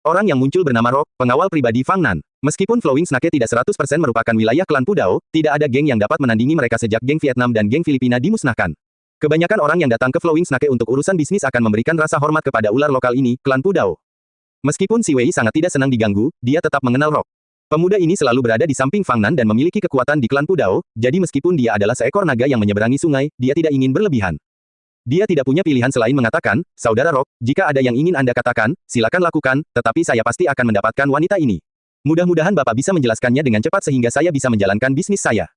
Orang yang muncul bernama Rock, pengawal pribadi Fang Nan. Meskipun Flowing Snake tidak 100% merupakan wilayah klan Pudao, tidak ada geng yang dapat menandingi mereka sejak geng Vietnam dan geng Filipina dimusnahkan. Kebanyakan orang yang datang ke Flowing Snake untuk urusan bisnis akan memberikan rasa hormat kepada ular lokal ini, klan Pudao. Meskipun Si Wei sangat tidak senang diganggu, dia tetap mengenal Rock. Pemuda ini selalu berada di samping Fang Nan dan memiliki kekuatan di klan Pudao, jadi meskipun dia adalah seekor naga yang menyeberangi sungai, dia tidak ingin berlebihan. Dia tidak punya pilihan selain mengatakan, "Saudara Rock, jika ada yang ingin Anda katakan, silakan lakukan, tetapi saya pasti akan mendapatkan wanita ini. Mudah-mudahan Bapak bisa menjelaskannya dengan cepat sehingga saya bisa menjalankan bisnis saya."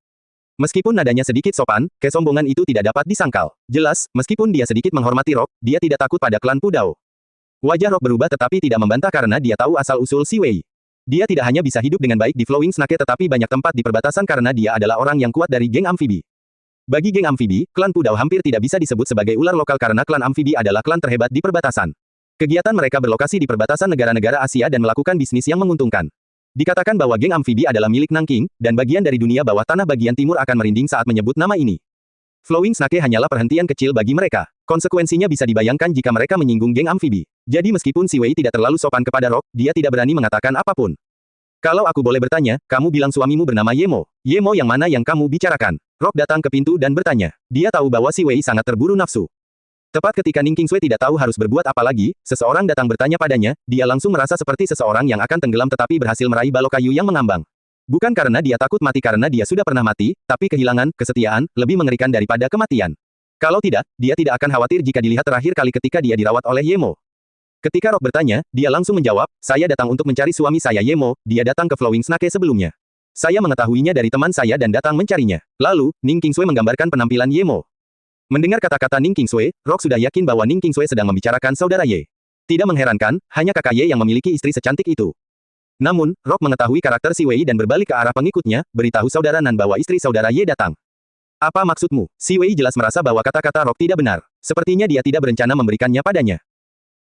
Meskipun nadanya sedikit sopan, kesombongan itu tidak dapat disangkal. Jelas, meskipun dia sedikit menghormati Rock, dia tidak takut pada klan Pudao. Wajah Rock berubah tetapi tidak membantah karena dia tahu asal-usul Si Wei. Dia tidak hanya bisa hidup dengan baik di Flowing Snake tetapi banyak tempat di perbatasan karena dia adalah orang yang kuat dari geng amfibi. Bagi geng amfibi, klan Pudao hampir tidak bisa disebut sebagai ular lokal karena klan amfibi adalah klan terhebat di perbatasan. Kegiatan mereka berlokasi di perbatasan negara-negara Asia dan melakukan bisnis yang menguntungkan. Dikatakan bahwa geng amfibi adalah milik Nanking, dan bagian dari dunia bawah tanah bagian timur akan merinding saat menyebut nama ini. Flowing Snake hanyalah perhentian kecil bagi mereka. Konsekuensinya bisa dibayangkan jika mereka menyinggung geng amfibi. Jadi meskipun Si Wei tidak terlalu sopan kepada Rock, dia tidak berani mengatakan apapun. "Kalau aku boleh bertanya, kamu bilang suamimu bernama Ye Mo. Ye Mo yang mana yang kamu bicarakan?" Rock datang ke pintu dan bertanya. Dia tahu bahwa Si Wei sangat terburu nafsu. Tepat ketika Ning Qingsui tidak tahu harus berbuat apa lagi, seseorang datang bertanya padanya, dia langsung merasa seperti seseorang yang akan tenggelam tetapi berhasil meraih balok kayu yang mengambang. Bukan karena dia takut mati karena dia sudah pernah mati, tapi kehilangan, kesetiaan, lebih mengerikan daripada kematian. Kalau tidak, dia tidak akan khawatir jika dilihat terakhir kali ketika dia dirawat oleh Ye Mo. Ketika Rock bertanya, dia langsung menjawab, saya datang untuk mencari suami saya Yemo, dia datang ke Flowing Snake sebelumnya. Saya mengetahuinya dari teman saya dan datang mencarinya. Lalu, Ning Qingsui menggambarkan penampilan Yemo. Mendengar kata-kata Ning Qingsui, Rock sudah yakin bahwa Ning Qingsui sedang membicarakan saudara Ye. Tidak mengherankan, hanya kakak Ye yang memiliki istri secantik itu. Namun, Rock mengetahui karakter Si Wei dan berbalik ke arah pengikutnya, beritahu saudara Nan bahwa istri saudara Ye datang. Apa maksudmu? Si Wei jelas merasa bahwa kata-kata Rock tidak benar. Sepertinya dia tidak berencana memberikannya padanya.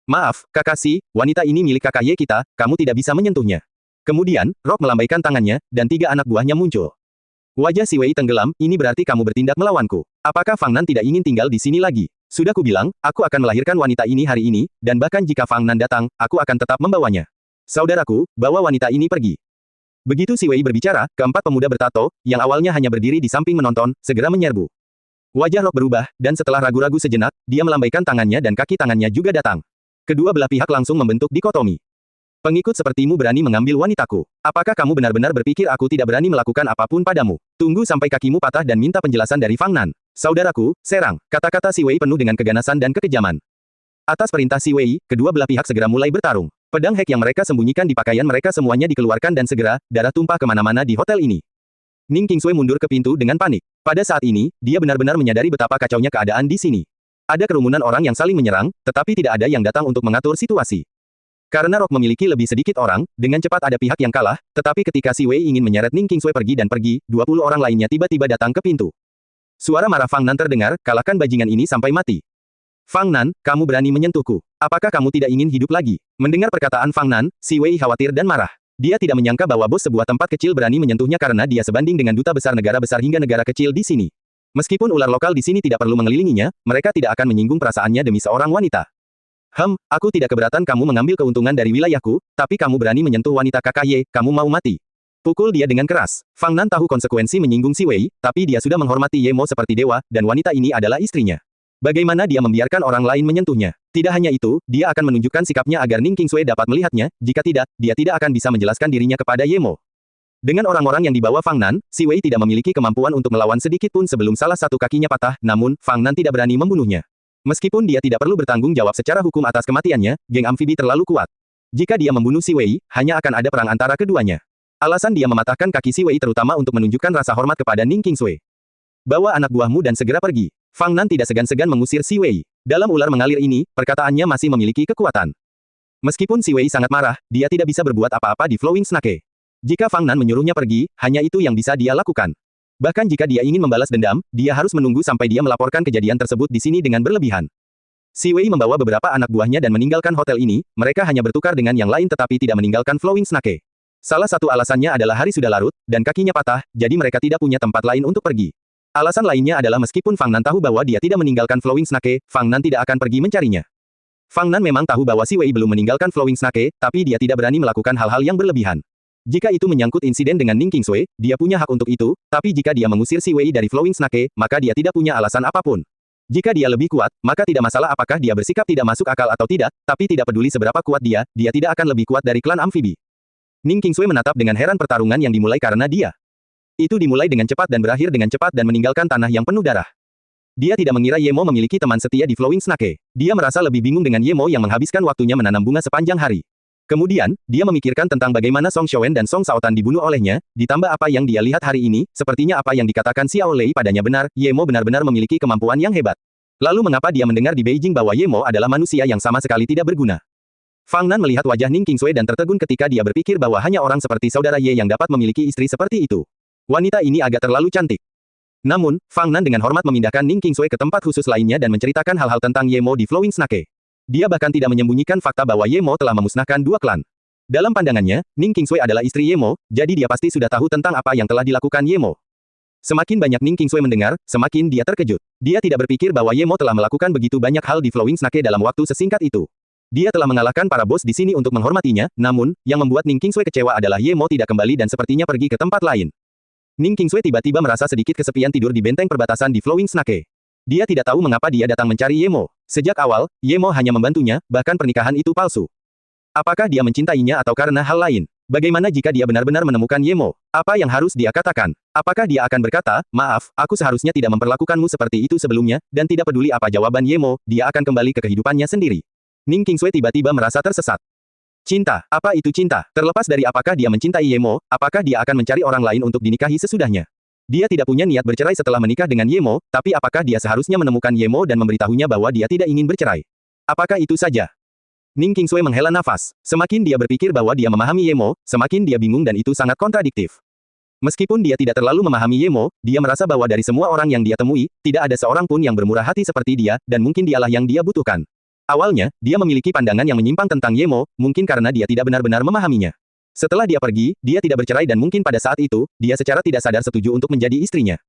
Maaf, kakak Si, wanita ini milik kakak Ye kita, kamu tidak bisa menyentuhnya. Kemudian, Rock melambaikan tangannya, dan 3 anak buahnya muncul. Wajah Si Wei tenggelam, ini berarti kamu bertindak melawanku. Apakah Fang Nan tidak ingin tinggal di sini lagi? Sudah kubilang, aku akan melahirkan wanita ini hari ini, dan bahkan jika Fang Nan datang, aku akan tetap membawanya. Saudaraku, bawa wanita ini pergi. Begitu Si Wei berbicara, keempat pemuda bertato, yang awalnya hanya berdiri di samping menonton, segera menyerbu. Wajah Rock berubah, dan setelah ragu-ragu sejenak, dia melambaikan tangannya dan kaki tangannya juga datang. Kedua belah pihak langsung membentuk dikotomi. Pengikut sepertimu berani mengambil wanitaku. Apakah kamu benar-benar berpikir aku tidak berani melakukan apapun padamu? Tunggu sampai kakimu patah dan minta penjelasan dari Fang Nan. Saudaraku, serang. Kata-kata Si Wei penuh dengan keganasan dan kekejaman. Atas perintah Si Wei, kedua belah pihak segera mulai bertarung. Pedang hek yang mereka sembunyikan di pakaian mereka semuanya dikeluarkan dan segera, darah tumpah kemana-mana di hotel ini. Ning Qingsui mundur ke pintu dengan panik. Pada saat ini, dia benar-benar menyadari betapa kacaunya keadaan di sini. Ada kerumunan orang yang saling menyerang, tetapi tidak ada yang datang untuk mengatur situasi. Karena Rock memiliki lebih sedikit orang, dengan cepat ada pihak yang kalah, tetapi ketika Si Wei ingin menyeret Ning Qingsui pergi dan pergi, 20 orang lainnya tiba-tiba datang ke pintu. Suara marah Fang Nan terdengar, kalahkan bajingan ini sampai mati. Fang Nan, kamu berani menyentuhku. Apakah kamu tidak ingin hidup lagi? Mendengar perkataan Fang Nan, Si Wei khawatir dan marah. Dia tidak menyangka bahwa bos sebuah tempat kecil berani menyentuhnya karena dia sebanding dengan duta besar negara besar hingga negara kecil di sini. Meskipun ular lokal di sini tidak perlu mengelilinginya, mereka tidak akan menyinggung perasaannya demi seorang wanita. Aku tidak keberatan kamu mengambil keuntungan dari wilayahku, tapi kamu berani menyentuh wanita kakak Ye, kamu mau mati. Pukul dia dengan keras. Fang Nan tahu konsekuensi menyinggung Si Wei, tapi dia sudah menghormati Ye Mo seperti dewa, dan wanita ini adalah istrinya. Bagaimana dia membiarkan orang lain menyentuhnya? Tidak hanya itu, dia akan menunjukkan sikapnya agar Ning Qingsui dapat melihatnya, jika tidak, dia tidak akan bisa menjelaskan dirinya kepada Ye Mo. Dengan orang-orang yang dibawa Fang Nan, Si Wei tidak memiliki kemampuan untuk melawan sedikit pun sebelum salah satu kakinya patah, namun, Fang Nan tidak berani membunuhnya. Meskipun dia tidak perlu bertanggung jawab secara hukum atas kematiannya, geng amfibi terlalu kuat. Jika dia membunuh Si Wei, hanya akan ada perang antara keduanya. Alasan dia mematahkan kaki Si Wei terutama untuk menunjukkan rasa hormat kepada Ning Qingsui. Bawa anak buahmu dan segera pergi. Fang Nan tidak segan-segan mengusir Si Wei. Dalam ular mengalir ini, perkataannya masih memiliki kekuatan. Meskipun Si Wei sangat marah, dia tidak bisa berbuat apa-apa di Flowing Snake. Jika Fang Nan menyuruhnya pergi, hanya itu yang bisa dia lakukan. Bahkan jika dia ingin membalas dendam, dia harus menunggu sampai dia melaporkan kejadian tersebut di sini dengan berlebihan. Si Wei membawa beberapa anak buahnya dan meninggalkan hotel ini, mereka hanya bertukar dengan yang lain tetapi tidak meninggalkan Flowing Snake. Salah satu alasannya adalah hari sudah larut, dan kakinya patah, jadi mereka tidak punya tempat lain untuk pergi. Alasan lainnya adalah meskipun Fang Nan tahu bahwa dia tidak meninggalkan Flowing Snake, Fang Nan tidak akan pergi mencarinya. Fang Nan memang tahu bahwa Si Wei belum meninggalkan Flowing Snake, tapi dia tidak berani melakukan hal-hal yang berlebihan. Jika itu menyangkut insiden dengan Ning Qingsui, dia punya hak untuk itu, tapi jika dia mengusir Si Wei dari Flowing Snake, maka dia tidak punya alasan apapun. Jika dia lebih kuat, maka tidak masalah apakah dia bersikap tidak masuk akal atau tidak, tapi tidak peduli seberapa kuat dia tidak akan lebih kuat dari klan amfibi. Ning Qingsui menatap dengan heran pertarungan yang dimulai karena dia. Itu dimulai dengan cepat dan berakhir dengan cepat dan meninggalkan tanah yang penuh darah. Dia tidak mengira Ye Mo memiliki teman setia di Flowing Snake. Dia merasa lebih bingung dengan Ye Mo yang menghabiskan waktunya menanam bunga sepanjang hari. Kemudian, dia memikirkan tentang bagaimana Song Xiaowen dan Song Shaotan dibunuh olehnya, ditambah apa yang dia lihat hari ini, sepertinya apa yang dikatakan Xiao Lei padanya benar, Ye Mo benar-benar memiliki kemampuan yang hebat. Lalu mengapa dia mendengar di Beijing bahwa Ye Mo adalah manusia yang sama sekali tidak berguna? Fang Nan melihat wajah Ning Qingsui dan tertegun ketika dia berpikir bahwa hanya orang seperti saudara Ye yang dapat memiliki istri seperti itu. Wanita ini agak terlalu cantik. Namun, Fang Nan dengan hormat memindahkan Ning Qingsui ke tempat khusus lainnya dan menceritakan hal-hal tentang Ye Mo di Flowing Snake. Dia bahkan tidak menyembunyikan fakta bahwa Ye Mo telah memusnahkan 2 klan. Dalam pandangannya, Ning Qingsui adalah istri Ye Mo, jadi dia pasti sudah tahu tentang apa yang telah dilakukan Ye Mo. Semakin banyak Ning Qingsui mendengar, semakin dia terkejut. Dia tidak berpikir bahwa Ye Mo telah melakukan begitu banyak hal di Flowing Snake dalam waktu sesingkat itu. Dia telah mengalahkan para bos di sini untuk menghormatinya, namun, yang membuat Ning Qingsui kecewa adalah Ye Mo tidak kembali dan sepertinya pergi ke tempat lain. Ning Qingsui tiba-tiba merasa sedikit kesepian tidur di benteng perbatasan di Flowing Snake. Dia tidak tahu mengapa dia datang mencari Ye Mo. Sejak awal, Ye Mo hanya membantunya, bahkan pernikahan itu palsu. Apakah dia mencintainya atau karena hal lain? Bagaimana jika dia benar-benar menemukan Ye Mo? Apa yang harus dia katakan? Apakah dia akan berkata, maaf, aku seharusnya tidak memperlakukanmu seperti itu sebelumnya, dan tidak peduli apa jawaban Ye Mo, dia akan kembali ke kehidupannya sendiri. Ning Qingsui tiba-tiba merasa tersesat. Cinta, apa itu cinta? Terlepas dari apakah dia mencintai Ye Mo, apakah dia akan mencari orang lain untuk dinikahi sesudahnya? Dia tidak punya niat bercerai setelah menikah dengan Ye Mo, tapi apakah dia seharusnya menemukan Ye Mo dan memberitahunya bahwa dia tidak ingin bercerai? Apakah itu saja? Ning Qingsui menghela nafas. Semakin dia berpikir bahwa dia memahami Ye Mo, semakin dia bingung dan itu sangat kontradiktif. Meskipun dia tidak terlalu memahami Ye Mo, dia merasa bahwa dari semua orang yang dia temui, tidak ada seorang pun yang bermurah hati seperti dia, dan mungkin dialah yang dia butuhkan. Awalnya, dia memiliki pandangan yang menyimpang tentang Ye Mo, mungkin karena dia tidak benar-benar memahaminya. Setelah dia pergi, dia tidak bercerai dan mungkin pada saat itu, dia secara tidak sadar setuju untuk menjadi istrinya.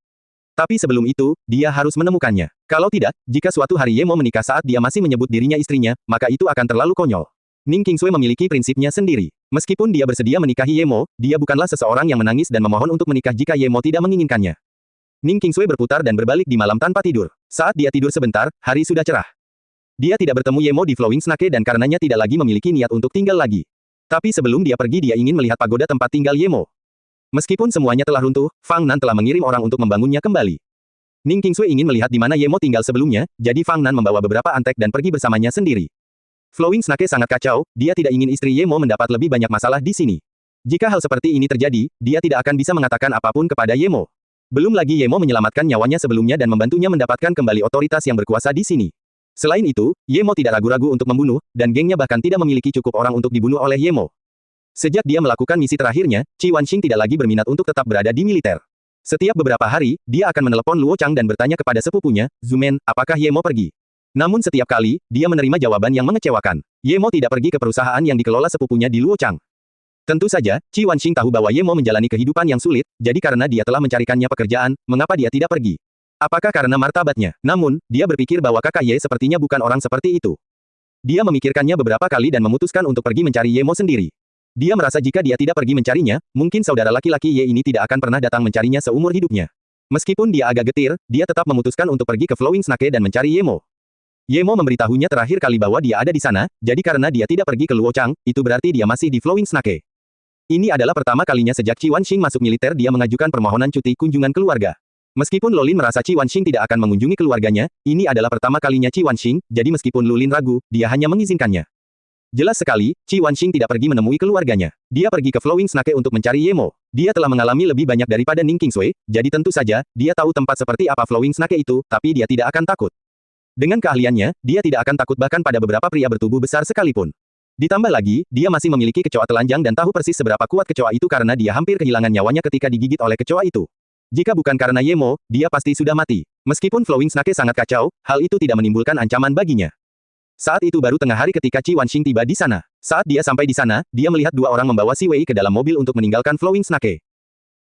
Tapi sebelum itu, dia harus menemukannya. Kalau tidak, jika suatu hari Ye Mo menikah saat dia masih menyebut dirinya istrinya, maka itu akan terlalu konyol. Ning Qingsui memiliki prinsipnya sendiri. Meskipun dia bersedia menikahi Ye Mo, dia bukanlah seseorang yang menangis dan memohon untuk menikah jika Ye Mo tidak menginginkannya. Ning Qingsui berputar dan berbalik di malam tanpa tidur. Saat dia tidur sebentar, hari sudah cerah. Dia tidak bertemu Ye Mo di Flowing Snake dan karenanya tidak lagi memiliki niat untuk tinggal lagi. Tapi sebelum dia pergi dia ingin melihat pagoda tempat tinggal Ye Mo. Meskipun semuanya telah runtuh, Fang Nan telah mengirim orang untuk membangunnya kembali. Ning Qingsui ingin melihat di mana Ye Mo tinggal sebelumnya, jadi Fang Nan membawa beberapa antek dan pergi bersamanya sendiri. Flowing Snake sangat kacau, dia tidak ingin istri Ye Mo mendapat lebih banyak masalah di sini. Jika hal seperti ini terjadi, dia tidak akan bisa mengatakan apapun kepada Ye Mo. Belum lagi Ye Mo menyelamatkan nyawanya sebelumnya dan membantunya mendapatkan kembali otoritas yang berkuasa di sini. Selain itu, Ye Mo tidak ragu-ragu untuk membunuh, dan gengnya bahkan tidak memiliki cukup orang untuk dibunuh oleh Ye Mo. Sejak dia melakukan misi terakhirnya, Qi Wanxing tidak lagi berminat untuk tetap berada di militer. Setiap beberapa hari, dia akan menelepon Luo Chang dan bertanya kepada sepupunya, Zumen, apakah Ye Mo pergi? Namun setiap kali, dia menerima jawaban yang mengecewakan. Ye Mo tidak pergi ke perusahaan yang dikelola sepupunya di Luo Chang. Tentu saja, Qi Wanxing tahu bahwa Ye Mo menjalani kehidupan yang sulit, jadi karena dia telah mencarikannya pekerjaan, mengapa dia tidak pergi? Apakah karena martabatnya? Namun, dia berpikir bahwa kakak Ye sepertinya bukan orang seperti itu. Dia memikirkannya beberapa kali dan memutuskan untuk pergi mencari Ye Mo sendiri. Dia merasa jika dia tidak pergi mencarinya, mungkin saudara laki-laki Ye ini tidak akan pernah datang mencarinya seumur hidupnya. Meskipun dia agak getir, dia tetap memutuskan untuk pergi ke Flowing Snake dan mencari Ye Mo. Ye Mo memberitahunya terakhir kali bahwa dia ada di sana, jadi karena dia tidak pergi ke Luo Chang, itu berarti dia masih di Flowing Snake. Ini adalah pertama kalinya sejak Qi Wanxing masuk militer dia mengajukan permohonan cuti kunjungan keluarga. Meskipun Lolin merasa Qi Wanxing tidak akan mengunjungi keluarganya, ini adalah pertama kalinya Qi Wanxing, jadi meskipun Lolin ragu, dia hanya mengizinkannya. Jelas sekali, Qi Wanxing tidak pergi menemui keluarganya. Dia pergi ke Flowing Snake untuk mencari Ye Mo. Dia telah mengalami lebih banyak daripada Ning Qingsui, jadi tentu saja, dia tahu tempat seperti apa Flowing Snake itu, tapi dia tidak akan takut. Dengan keahliannya, dia tidak akan takut bahkan pada beberapa pria bertubuh besar sekalipun. Ditambah lagi, dia masih memiliki kecoa telanjang dan tahu persis seberapa kuat kecoa itu karena dia hampir kehilangan nyawanya ketika digigit oleh kecoa itu. Jika bukan karena Ye Mo, dia pasti sudah mati. Meskipun Flowing Snake sangat kacau, hal itu tidak menimbulkan ancaman baginya. Saat itu baru tengah hari ketika Qi Wanxing tiba di sana. Saat dia sampai di sana, dia melihat dua orang membawa Si Wei ke dalam mobil untuk meninggalkan Flowing Snake.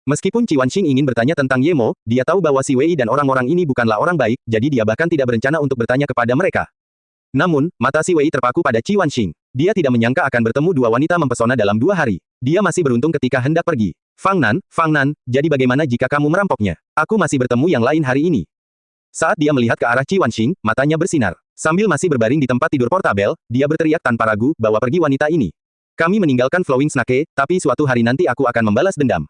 Meskipun Qi Wanxing ingin bertanya tentang Ye Mo, dia tahu bahwa Si Wei dan orang-orang ini bukanlah orang baik, jadi dia bahkan tidak berencana untuk bertanya kepada mereka. Namun, mata Si Wei terpaku pada Qi Wanxing. Dia tidak menyangka akan bertemu dua wanita mempesona dalam 2 hari. Dia masih beruntung ketika hendak pergi. Fang Nan, jadi bagaimana jika kamu merampoknya? Aku masih bertemu yang lain hari ini. Saat dia melihat ke arah Qi Wanxing, matanya bersinar. Sambil masih berbaring di tempat tidur portabel, dia berteriak tanpa ragu, bawa pergi wanita ini. Kami meninggalkan Flowing Snake, tapi suatu hari nanti aku akan membalas dendam.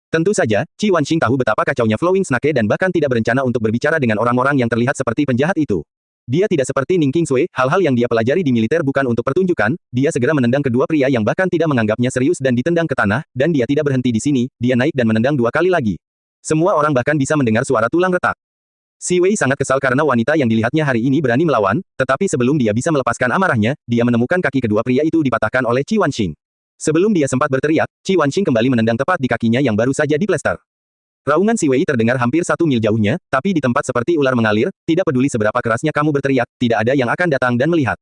Tentu saja, Qi Wanxing tahu betapa kacaunya Flowing Snake dan bahkan tidak berencana untuk berbicara dengan orang-orang yang terlihat seperti penjahat itu. Dia tidak seperti Ning Qingsui, hal-hal yang dia pelajari di militer bukan untuk pertunjukan, dia segera menendang kedua pria yang bahkan tidak menganggapnya serius dan ditendang ke tanah, dan dia tidak berhenti di sini, dia naik dan menendang 2 kali lagi. Semua orang bahkan bisa mendengar suara tulang retak. Si Wei sangat kesal karena wanita yang dilihatnya hari ini berani melawan, tetapi sebelum dia bisa melepaskan amarahnya, dia menemukan kaki kedua pria itu dipatahkan oleh Qi Wanxing. Sebelum dia sempat berteriak, Qi Wanxing kembali menendang tepat di kakinya yang baru saja diplester. Raungan Si Wei terdengar hampir 1 mil jauhnya, tapi di tempat seperti ular mengalir, tidak peduli seberapa kerasnya kamu berteriak, tidak ada yang akan datang dan melihat.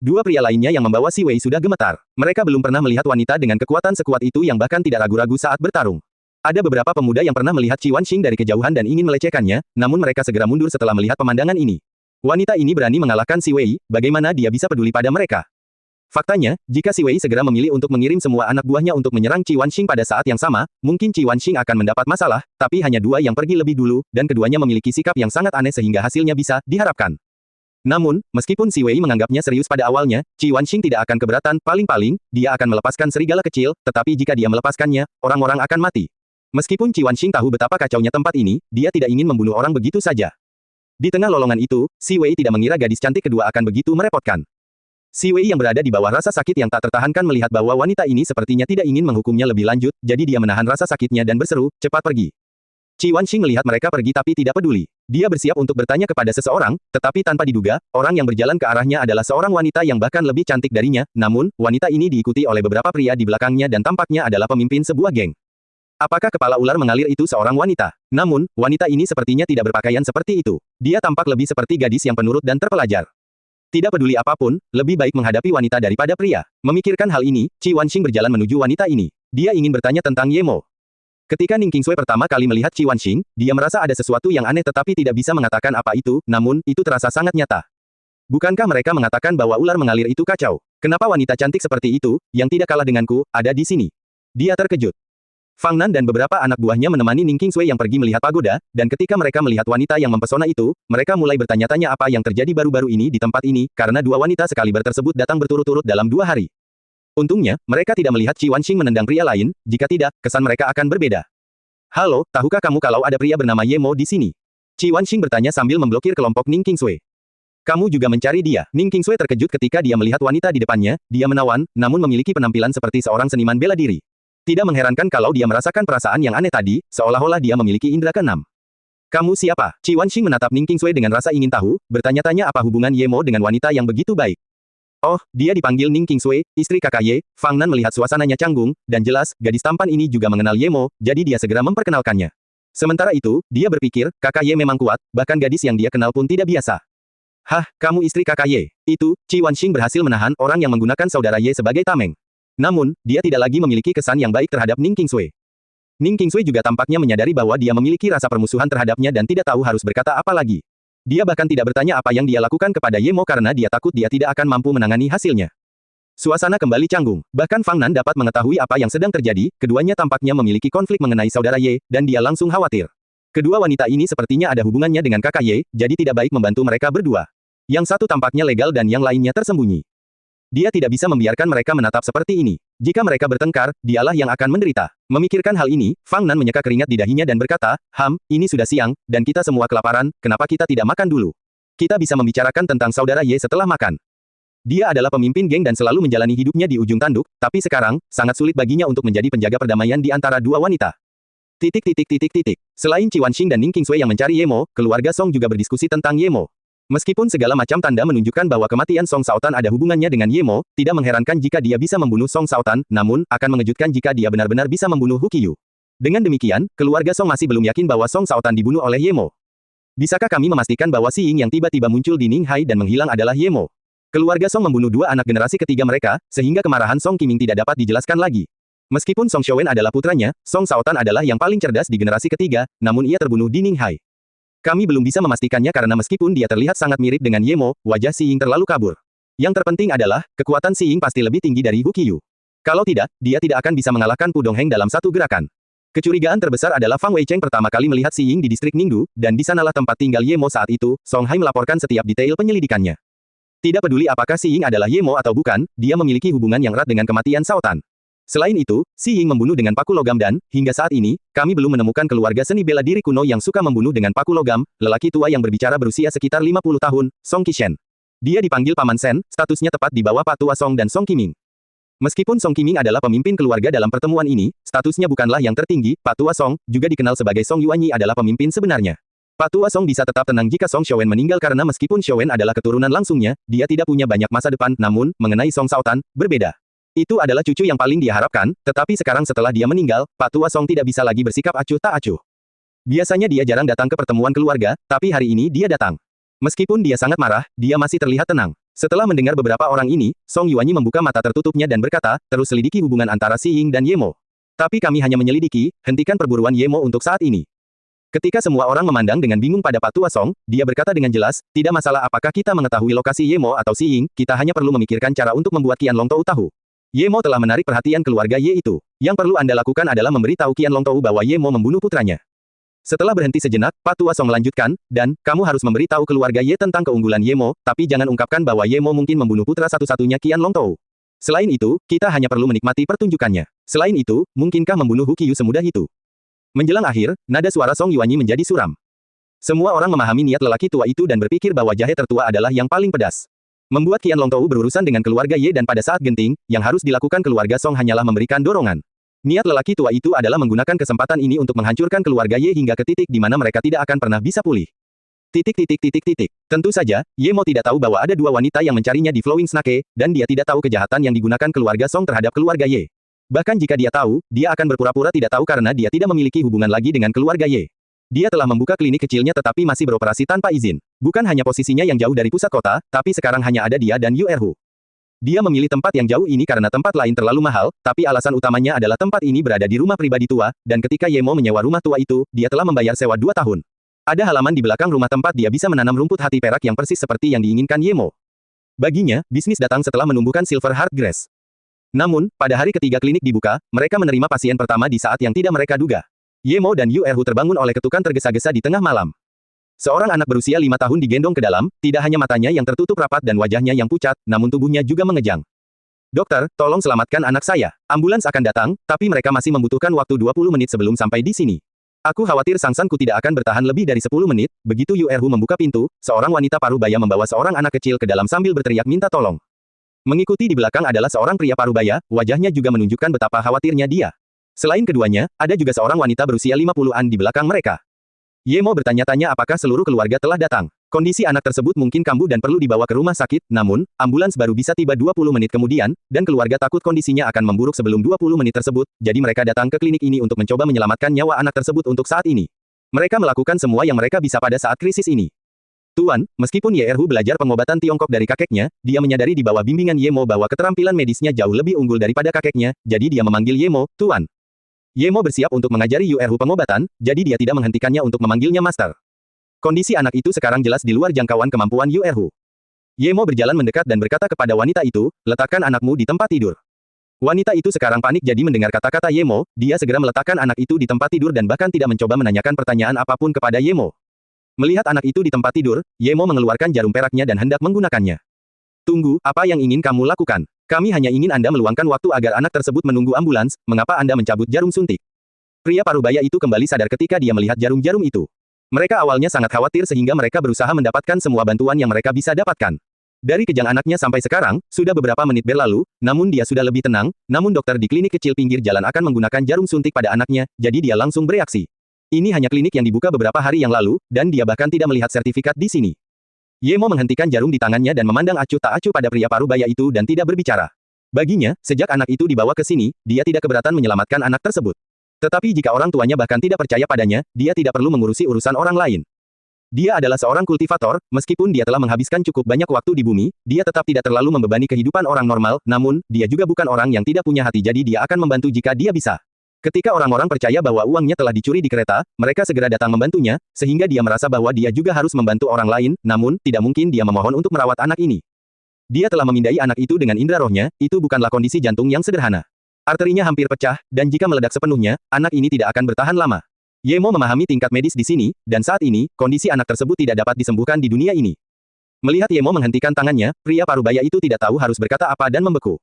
2 pria lainnya yang membawa Si Wei sudah gemetar. Mereka belum pernah melihat wanita dengan kekuatan sekuat itu yang bahkan tidak ragu-ragu saat bertarung. Ada beberapa pemuda yang pernah melihat Qi Wanxing dari kejauhan dan ingin melecehkannya, namun mereka segera mundur setelah melihat pemandangan ini. Wanita ini berani mengalahkan Si Wei, bagaimana dia bisa peduli pada mereka? Faktanya, jika Si Wei segera memilih untuk mengirim semua anak buahnya untuk menyerang Qi Wanxing pada saat yang sama, mungkin Qi Wanxing akan mendapat masalah, tapi hanya 2 yang pergi lebih dulu, dan keduanya memiliki sikap yang sangat aneh sehingga hasilnya bisa diharapkan. Namun, meskipun Si Wei menganggapnya serius pada awalnya, Qi Wanxing tidak akan keberatan, paling-paling, dia akan melepaskan serigala kecil, tetapi jika dia melepaskannya, orang-orang akan mati. Meskipun Qi Wanxing tahu betapa kacaunya tempat ini, dia tidak ingin membunuh orang begitu saja. Di tengah lolongan itu, Si Wei tidak mengira gadis cantik kedua akan begitu merepotkan. Si Wei yang berada di bawah rasa sakit yang tak tertahankan melihat bahwa wanita ini sepertinya tidak ingin menghukumnya lebih lanjut, jadi dia menahan rasa sakitnya dan berseru, cepat pergi. Qi Wanxing melihat mereka pergi tapi tidak peduli. Dia bersiap untuk bertanya kepada seseorang, tetapi tanpa diduga, orang yang berjalan ke arahnya adalah seorang wanita yang bahkan lebih cantik darinya, namun, wanita ini diikuti oleh beberapa pria di belakangnya dan tampaknya adalah pemimpin sebuah geng. Apakah kepala ular mengalir itu seorang wanita? Namun, wanita ini sepertinya tidak berpakaian seperti itu. Dia tampak lebih seperti gadis yang penurut dan terpelajar. Tidak peduli apapun, lebih baik menghadapi wanita daripada pria. Memikirkan hal ini, Qi Wanxing berjalan menuju wanita ini. Dia ingin bertanya tentang Ye Mo. Ketika Ning Qingsui pertama kali melihat Qi Wanxing, dia merasa ada sesuatu yang aneh tetapi tidak bisa mengatakan apa itu, namun, itu terasa sangat nyata. Bukankah mereka mengatakan bahwa ular mengalir itu kacau? Kenapa wanita cantik seperti itu, yang tidak kalah denganku, ada di sini? Dia terkejut. Fang Nan dan beberapa anak buahnya menemani Ning Qingsui yang pergi melihat pagoda, dan ketika mereka melihat wanita yang mempesona itu, mereka mulai bertanya-tanya apa yang terjadi baru-baru ini di tempat ini, karena dua wanita sekaliber tersebut datang berturut-turut dalam 2 hari. Untungnya, mereka tidak melihat Qi Wanxing menendang pria lain, jika tidak, kesan mereka akan berbeda. Halo, tahukah kamu kalau ada pria bernama Ye Mo di sini? Qi Wanxing bertanya sambil memblokir kelompok Ning Qingsui. Kamu juga mencari dia. Ning Qingsui terkejut ketika dia melihat wanita di depannya, dia menawan, namun memiliki penampilan seperti seorang seniman bela diri. Tidak mengherankan kalau dia merasakan perasaan yang aneh tadi, seolah-olah dia memiliki indera keenam. Kamu siapa? Qi Wanxing menatap Ning Qingsui dengan rasa ingin tahu, bertanya-tanya apa hubungan Ye Mo dengan wanita yang begitu baik. Oh, dia dipanggil Ning Qingsui, istri kakak Ye. Fang Nan melihat suasananya canggung, dan jelas, gadis tampan ini juga mengenal Ye Mo, jadi dia segera memperkenalkannya. Sementara itu, dia berpikir, kakak Ye memang kuat, bahkan gadis yang dia kenal pun tidak biasa. Hah, kamu istri kakak Ye. Itu, Qi Wanxing berhasil menahan orang yang menggunakan saudara Ye sebagai tameng. Namun, dia tidak lagi memiliki kesan yang baik terhadap Ning Qingsui. Ning Qingsui juga tampaknya menyadari bahwa dia memiliki rasa permusuhan terhadapnya dan tidak tahu harus berkata apa lagi. Dia bahkan tidak bertanya apa yang dia lakukan kepada Ye Mo karena dia takut dia tidak akan mampu menangani hasilnya. Suasana kembali canggung. Bahkan Fang Nan dapat mengetahui apa yang sedang terjadi, keduanya tampaknya memiliki konflik mengenai saudara Ye, dan dia langsung khawatir. Kedua wanita ini sepertinya ada hubungannya dengan kakak Ye, jadi tidak baik membantu mereka berdua. Yang satu tampaknya legal dan yang lainnya tersembunyi. Dia tidak bisa membiarkan mereka menatap seperti ini. Jika mereka bertengkar, dialah yang akan menderita. Memikirkan hal ini, Fang Nan menyeka keringat di dahinya dan berkata, ini sudah siang, dan kita semua kelaparan, kenapa kita tidak makan dulu? Kita bisa membicarakan tentang saudara Ye setelah makan. Dia adalah pemimpin geng dan selalu menjalani hidupnya di ujung tanduk, tapi sekarang, sangat sulit baginya untuk menjadi penjaga perdamaian di antara dua wanita. Selain Qi Wanxing dan Ning Qingsui yang mencari Ye Mo, keluarga Song juga berdiskusi tentang Ye Mo. Meskipun segala macam tanda menunjukkan bahwa kematian Song Shaotan ada hubungannya dengan Ye Mo, tidak mengherankan jika dia bisa membunuh Song Shaotan, namun, akan mengejutkan jika dia benar-benar bisa membunuh Hu Qiyu. Dengan demikian, keluarga Song masih belum yakin bahwa Song Shaotan dibunuh oleh Ye Mo. Bisakah kami memastikan bahwa Si Ying yang tiba-tiba muncul di Ninghai dan menghilang adalah Ye Mo? Keluarga Song membunuh dua anak generasi ketiga mereka, sehingga kemarahan Song Qiming tidak dapat dijelaskan lagi. Meskipun Song Xiaowen adalah putranya, Song Shaotan adalah yang paling cerdas di generasi ketiga, namun ia terbunuh di Ninghai. Kami belum bisa memastikannya karena meskipun dia terlihat sangat mirip dengan Ye Mo, wajah Si Ying terlalu kabur. Yang terpenting adalah, kekuatan Si Ying pasti lebih tinggi dari Hu Qiyu. Kalau tidak, dia tidak akan bisa mengalahkan Pu Dongheng dalam satu gerakan. Kecurigaan terbesar adalah Fang Weicheng pertama kali melihat Si Ying di distrik Ningdu, dan di sanalah tempat tinggal Ye Mo saat itu. Song Hai melaporkan setiap detail penyelidikannya. Tidak peduli apakah Si Ying adalah Ye Mo atau bukan, dia memiliki hubungan yang erat dengan kematian Shaotan. Selain itu, Si Ying membunuh dengan paku logam dan, hingga saat ini, kami belum menemukan keluarga seni bela diri kuno yang suka membunuh dengan paku logam. Lelaki tua yang berbicara berusia sekitar 50 tahun, Song Qishen. Dia dipanggil Paman Sen, statusnya tepat di bawah Pak Tua Song dan Song Qiming. Meskipun Song Qiming adalah pemimpin keluarga dalam pertemuan ini, statusnya bukanlah yang tertinggi. Pak Tua Song, juga dikenal sebagai Song Yuanyi adalah pemimpin sebenarnya. Pak Tua Song bisa tetap tenang jika Song Xiaowen meninggal karena meskipun Xiaowen adalah keturunan langsungnya, dia tidak punya banyak masa depan. Namun, mengenai Song Shaotan, berbeda. Itu adalah cucu yang paling diharapkan, tetapi sekarang setelah dia meninggal, Pak Tua Song tidak bisa lagi bersikap acuh tak acuh. Biasanya dia jarang datang ke pertemuan keluarga, tapi hari ini dia datang. Meskipun dia sangat marah, dia masih terlihat tenang. Setelah mendengar beberapa orang ini, Song Yuanyi membuka mata tertutupnya dan berkata, terus selidiki hubungan antara Si Ying dan Ye Mo. Tapi kami hanya menyelidiki, hentikan perburuan Ye Mo untuk saat ini. Ketika semua orang memandang dengan bingung pada Pak Tua Song, dia berkata dengan jelas, tidak masalah apakah kita mengetahui lokasi Ye Mo atau Si Ying, kita hanya perlu memikirkan cara untuk membuat Qianlong Tou tahu. Ye Mo telah menarik perhatian keluarga Ye itu. Yang perlu Anda lakukan adalah memberitahu Qianlong Tou bahwa Ye Mo membunuh putranya. Setelah berhenti sejenak, Pak Tua Song melanjutkan, dan, kamu harus memberitahu keluarga Ye tentang keunggulan Ye Mo, tapi jangan ungkapkan bahwa Ye Mo mungkin membunuh putra satu-satunya Qianlong Tou. Selain itu, kita hanya perlu menikmati pertunjukannya. Selain itu, mungkinkah membunuh Hu Qiyu semudah itu? Menjelang akhir, nada suara Song Yuanyi menjadi suram. Semua orang memahami niat lelaki tua itu dan berpikir bahwa jahe tertua adalah yang paling pedas. Membuat Qian Longtou berurusan dengan keluarga Ye dan pada saat genting, yang harus dilakukan keluarga Song hanyalah memberikan dorongan. Niat lelaki tua itu adalah menggunakan kesempatan ini untuk menghancurkan keluarga Ye hingga ke titik di mana mereka tidak akan pernah bisa pulih. Tentu saja, Ye Mo tidak tahu bahwa ada dua wanita yang mencarinya di Flowing Snake, dan dia tidak tahu kejahatan yang digunakan keluarga Song terhadap keluarga Ye. Bahkan jika dia tahu, dia akan berpura-pura tidak tahu karena dia tidak memiliki hubungan lagi dengan keluarga Ye. Dia telah membuka klinik kecilnya tetapi masih beroperasi tanpa izin. Bukan hanya posisinya yang jauh dari pusat kota, tapi sekarang hanya ada dia dan Yu Erhu. Dia memilih tempat yang jauh ini karena tempat lain terlalu mahal, tapi alasan utamanya adalah tempat ini berada di rumah pribadi tua, dan ketika Ye Mo menyewa rumah tua itu, dia telah membayar sewa 2 tahun. Ada halaman di belakang rumah tempat dia bisa menanam rumput hati perak yang persis seperti yang diinginkan Ye Mo. Baginya, bisnis datang setelah menumbuhkan Silver Heart Grass. Namun, pada hari ketiga klinik dibuka, mereka menerima pasien pertama di saat yang tidak mereka duga. Ye Mo dan Yu Erhu terbangun oleh ketukan tergesa-gesa di tengah malam. Seorang anak berusia 5 tahun digendong ke dalam, tidak hanya matanya yang tertutup rapat dan wajahnya yang pucat, namun tubuhnya juga mengejang. Dokter, tolong selamatkan anak saya. Ambulans akan datang, tapi mereka masih membutuhkan waktu 20 menit sebelum sampai di sini. Aku khawatir Sangsanku tidak akan bertahan lebih dari 10 menit, begitu Yu Erhu membuka pintu, seorang wanita parubaya membawa seorang anak kecil ke dalam sambil berteriak minta tolong. Mengikuti di belakang adalah seorang pria parubaya, wajahnya juga menunjukkan betapa khawatirnya dia. Selain keduanya, ada juga seorang wanita berusia 50-an di belakang mereka. Ye Mo bertanya-tanya apakah seluruh keluarga telah datang. Kondisi anak tersebut mungkin kambuh dan perlu dibawa ke rumah sakit, namun, ambulans baru bisa tiba 20 menit kemudian, dan keluarga takut kondisinya akan memburuk sebelum 20 menit tersebut, jadi mereka datang ke klinik ini untuk mencoba menyelamatkan nyawa anak tersebut untuk saat ini. Mereka melakukan semua yang mereka bisa pada saat krisis ini. Tuan, meskipun Ye Erhu belajar pengobatan Tiongkok dari kakeknya, dia menyadari di bawah bimbingan Ye Mo bahwa keterampilan medisnya jauh lebih unggul daripada kakeknya, jadi dia memanggil Ye Mo, Tuan. Ye Mo bersiap untuk mengajari Yu Erhu pengobatan, jadi dia tidak menghentikannya untuk memanggilnya Master. Kondisi anak itu sekarang jelas di luar jangkauan kemampuan Yu Erhu. Ye Mo berjalan mendekat dan berkata kepada wanita itu, letakkan anakmu di tempat tidur. Wanita itu sekarang panik jadi mendengar kata-kata Ye Mo, dia segera meletakkan anak itu di tempat tidur dan bahkan tidak mencoba menanyakan pertanyaan apapun kepada Ye Mo. Melihat anak itu di tempat tidur, Ye Mo mengeluarkan jarum peraknya dan hendak menggunakannya. Tunggu, apa yang ingin kamu lakukan? Kami hanya ingin Anda meluangkan waktu agar anak tersebut menunggu ambulans, mengapa Anda mencabut jarum suntik? Pria parubaya itu kembali sadar ketika dia melihat jarum-jarum itu. Mereka awalnya sangat khawatir sehingga mereka berusaha mendapatkan semua bantuan yang mereka bisa dapatkan. Dari kejang anaknya sampai sekarang, sudah beberapa menit berlalu, namun dia sudah lebih tenang, namun dokter di klinik kecil pinggir jalan akan menggunakan jarum suntik pada anaknya, jadi dia langsung bereaksi. Ini hanya klinik yang dibuka beberapa hari yang lalu, dan dia bahkan tidak melihat sertifikat di sini. Ye Mo menghentikan jarum di tangannya dan memandang acuh tak acuh pada pria parubaya itu dan tidak berbicara. Baginya, sejak anak itu dibawa ke sini, dia tidak keberatan menyelamatkan anak tersebut. Tetapi jika orang tuanya bahkan tidak percaya padanya, dia tidak perlu mengurusi urusan orang lain. Dia adalah seorang kultivator, meskipun dia telah menghabiskan cukup banyak waktu di bumi, dia tetap tidak terlalu membebani kehidupan orang normal, namun, dia juga bukan orang yang tidak punya hati jadi dia akan membantu jika dia bisa. Ketika orang-orang percaya bahwa uangnya telah dicuri di kereta, mereka segera datang membantunya, sehingga dia merasa bahwa dia juga harus membantu orang lain, namun, tidak mungkin dia memohon untuk merawat anak ini. Dia telah memindai anak itu dengan indera rohnya, itu bukanlah kondisi jantung yang sederhana. Arterinya hampir pecah, dan jika meledak sepenuhnya, anak ini tidak akan bertahan lama. Ye Mo memahami tingkat medis di sini, dan saat ini, kondisi anak tersebut tidak dapat disembuhkan di dunia ini. Melihat Ye Mo menghentikan tangannya, pria parubaya itu tidak tahu harus berkata apa dan membeku.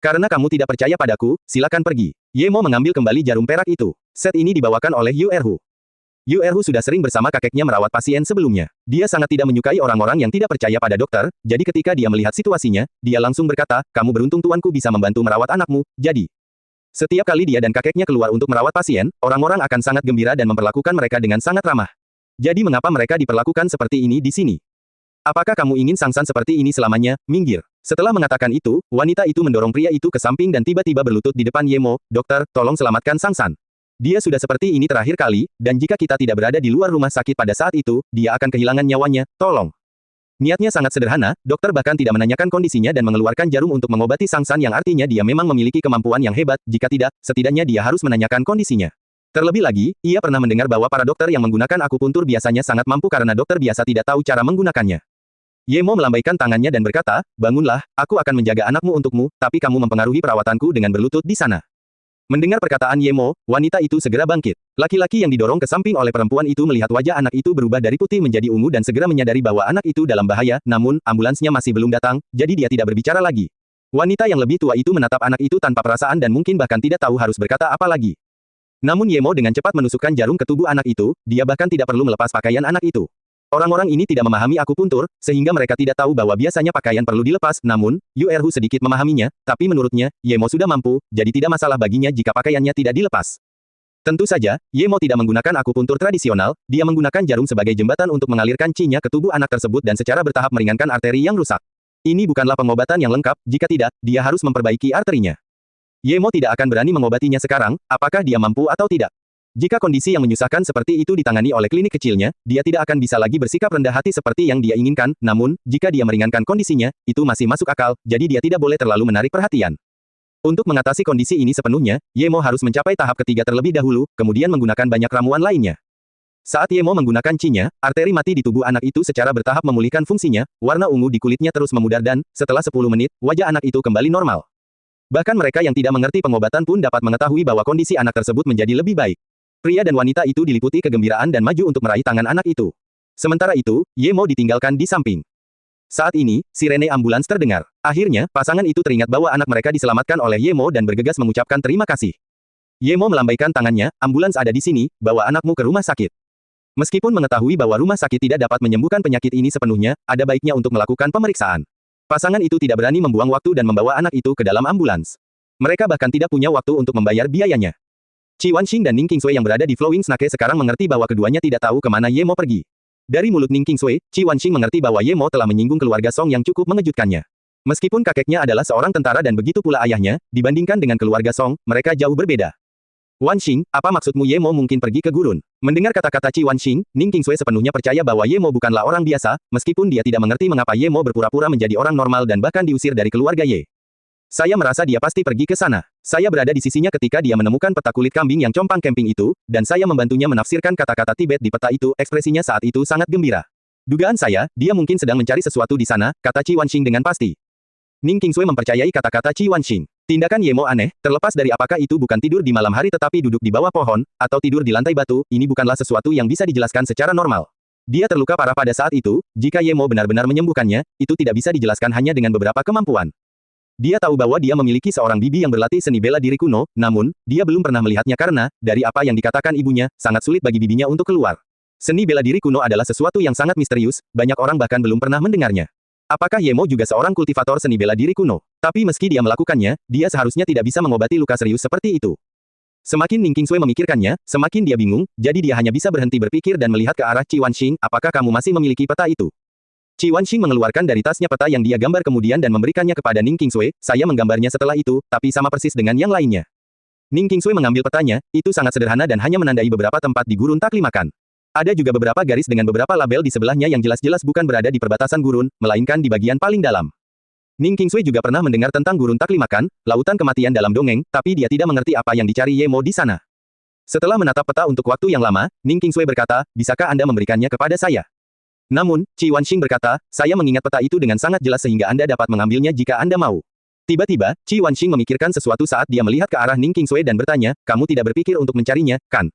Karena kamu tidak percaya padaku, silakan pergi. Ye Mo mengambil kembali jarum perak itu. Set ini dibawakan oleh Yu Erhu. Yu Erhu sudah sering bersama kakeknya merawat pasien sebelumnya. Dia sangat tidak menyukai orang-orang yang tidak percaya pada dokter, jadi ketika dia melihat situasinya, dia langsung berkata, kamu beruntung tuanku bisa membantu merawat anakmu, jadi. Setiap kali dia dan kakeknya keluar untuk merawat pasien, orang-orang akan sangat gembira dan memperlakukan mereka dengan sangat ramah. Jadi mengapa mereka diperlakukan seperti ini di sini? Apakah kamu ingin Sangsan seperti ini selamanya? Minggir. Setelah mengatakan itu, wanita itu mendorong pria itu ke samping dan tiba-tiba berlutut di depan Ye Mo, dokter, tolong selamatkan Sangsan. Dia sudah seperti ini terakhir kali, dan jika kita tidak berada di luar rumah sakit pada saat itu, dia akan kehilangan nyawanya, tolong. Niatnya sangat sederhana, dokter bahkan tidak menanyakan kondisinya dan mengeluarkan jarum untuk mengobati Sangsan yang artinya dia memang memiliki kemampuan yang hebat, jika tidak, setidaknya dia harus menanyakan kondisinya. Terlebih lagi, ia pernah mendengar bahwa para dokter yang menggunakan akupuntur biasanya sangat mampu karena dokter biasa tidak tahu cara menggunakannya. Ye Mo melambaikan tangannya dan berkata, bangunlah, aku akan menjaga anakmu untukmu, tapi kamu mempengaruhi perawatanku dengan berlutut di sana. Mendengar perkataan Ye Mo, wanita itu segera bangkit. Laki-laki yang didorong ke samping oleh perempuan itu melihat wajah anak itu berubah dari putih menjadi ungu dan segera menyadari bahwa anak itu dalam bahaya, namun, ambulansnya masih belum datang, jadi dia tidak berbicara lagi. Wanita yang lebih tua itu menatap anak itu tanpa perasaan dan mungkin bahkan tidak tahu harus berkata apa lagi. Namun Ye Mo dengan cepat menusukkan jarum ke tubuh anak itu, dia bahkan tidak perlu melepas pakaian anak itu. Orang-orang ini tidak memahami akupuntur, sehingga mereka tidak tahu bahwa biasanya pakaian perlu dilepas, namun, Yu Erhu sedikit memahaminya, tapi menurutnya, Ye Mo sudah mampu, jadi tidak masalah baginya jika pakaiannya tidak dilepas. Tentu saja, Ye Mo tidak menggunakan akupuntur tradisional, dia menggunakan jarum sebagai jembatan untuk mengalirkan qi-nya ke tubuh anak tersebut dan secara bertahap meringankan arteri yang rusak. Ini bukanlah pengobatan yang lengkap, jika tidak, dia harus memperbaiki arterinya. Ye Mo tidak akan berani mengobatinya sekarang, apakah dia mampu atau tidak. Jika kondisi yang menyusahkan seperti itu ditangani oleh klinik kecilnya, dia tidak akan bisa lagi bersikap rendah hati seperti yang dia inginkan, namun, jika dia meringankan kondisinya, itu masih masuk akal, jadi dia tidak boleh terlalu menarik perhatian. Untuk mengatasi kondisi ini sepenuhnya, Ye Mo harus mencapai tahap ketiga terlebih dahulu, kemudian menggunakan banyak ramuan lainnya. Saat Ye Mo menggunakan qi-nya, arteri mati di tubuh anak itu secara bertahap memulihkan fungsinya, warna ungu di kulitnya terus memudar dan, setelah 10 menit, wajah anak itu kembali normal. Bahkan mereka yang tidak mengerti pengobatan pun dapat mengetahui bahwa kondisi anak tersebut menjadi lebih baik. Pria dan wanita itu diliputi kegembiraan dan maju untuk meraih tangan anak itu. Sementara itu, Ye Mo ditinggalkan di samping. Saat ini, sirene ambulans terdengar. Akhirnya, pasangan itu teringat bahwa anak mereka diselamatkan oleh Ye Mo dan bergegas mengucapkan terima kasih. Ye Mo melambaikan tangannya, ambulans ada di sini, bawa anakmu ke rumah sakit. Meskipun mengetahui bahwa rumah sakit tidak dapat menyembuhkan penyakit ini sepenuhnya, ada baiknya untuk melakukan pemeriksaan. Pasangan itu tidak berani membuang waktu dan membawa anak itu ke dalam ambulans. Mereka bahkan tidak punya waktu untuk membayar biayanya. Qi Wanxing dan Ning Qingsui yang berada di Flowing Snake sekarang mengerti bahwa keduanya tidak tahu kemana Ye Mo pergi. Dari mulut Ning Qingsui, Qi Wanxing mengerti bahwa Ye Mo telah menyinggung keluarga Song yang cukup mengejutkannya. Meskipun kakeknya adalah seorang tentara dan begitu pula ayahnya, dibandingkan dengan keluarga Song, mereka jauh berbeda. Wanxing, apa maksudmu Ye Mo mungkin pergi ke gurun? Mendengar kata-kata Qi Wanxing, Ning Qingsui sepenuhnya percaya bahwa Ye Mo bukanlah orang biasa, meskipun dia tidak mengerti mengapa Ye Mo berpura-pura menjadi orang normal dan bahkan diusir dari keluarga Ye. Saya merasa dia pasti pergi ke sana. Saya berada di sisinya ketika dia menemukan peta kulit kambing yang compang camping itu, dan saya membantunya menafsirkan kata-kata Tibet di peta itu. Ekspresinya saat itu sangat gembira. Dugaan saya, dia mungkin sedang mencari sesuatu di sana, kata Qi Wanxing dengan pasti. Ning Qingsui mempercayai kata-kata Qi Wanxing. Tindakan Ye Mo aneh, terlepas dari apakah itu bukan tidur di malam hari tetapi duduk di bawah pohon, atau tidur di lantai batu, ini bukanlah sesuatu yang bisa dijelaskan secara normal. Dia terluka parah pada saat itu, jika Ye Mo benar-benar menyembuhkannya, itu tidak bisa dijelaskan hanya dengan beberapa kemampuan. Dia tahu bahwa dia memiliki seorang bibi yang berlatih seni bela diri kuno, namun, dia belum pernah melihatnya karena, dari apa yang dikatakan ibunya, sangat sulit bagi bibinya untuk keluar. Seni bela diri kuno adalah sesuatu yang sangat misterius, banyak orang bahkan belum pernah mendengarnya. Apakah Ye Mo juga seorang kultivator seni bela diri kuno? Tapi meski dia melakukannya, dia seharusnya tidak bisa mengobati luka serius seperti itu. Semakin Ning Qingsui memikirkannya, semakin dia bingung, jadi dia hanya bisa berhenti berpikir dan melihat ke arah Qi Wanxing, apakah kamu masih memiliki peta itu? Qi Wanxing mengeluarkan dari tasnya peta yang dia gambar kemudian dan memberikannya kepada Ning Qingsui, saya menggambarnya setelah itu, tapi sama persis dengan yang lainnya. Ning Qingsui mengambil petanya, itu sangat sederhana dan hanya menandai beberapa tempat di gurun taklimakan. Ada juga beberapa garis dengan beberapa label di sebelahnya yang jelas-jelas bukan berada di perbatasan gurun, melainkan di bagian paling dalam. Ning Qingsui juga pernah mendengar tentang gurun taklimakan, lautan kematian dalam dongeng, tapi dia tidak mengerti apa yang dicari Ye Mo di sana. Setelah menatap peta untuk waktu yang lama, Ning Qingsui berkata, bisakah Anda memberikannya kepada saya? Namun, Qi Wanxing berkata, saya mengingat peta itu dengan sangat jelas sehingga Anda dapat mengambilnya jika Anda mau. Tiba-tiba, Qi Wanxing memikirkan sesuatu saat dia melihat ke arah Ning Qingsui dan bertanya, kamu tidak berpikir untuk mencarinya, kan?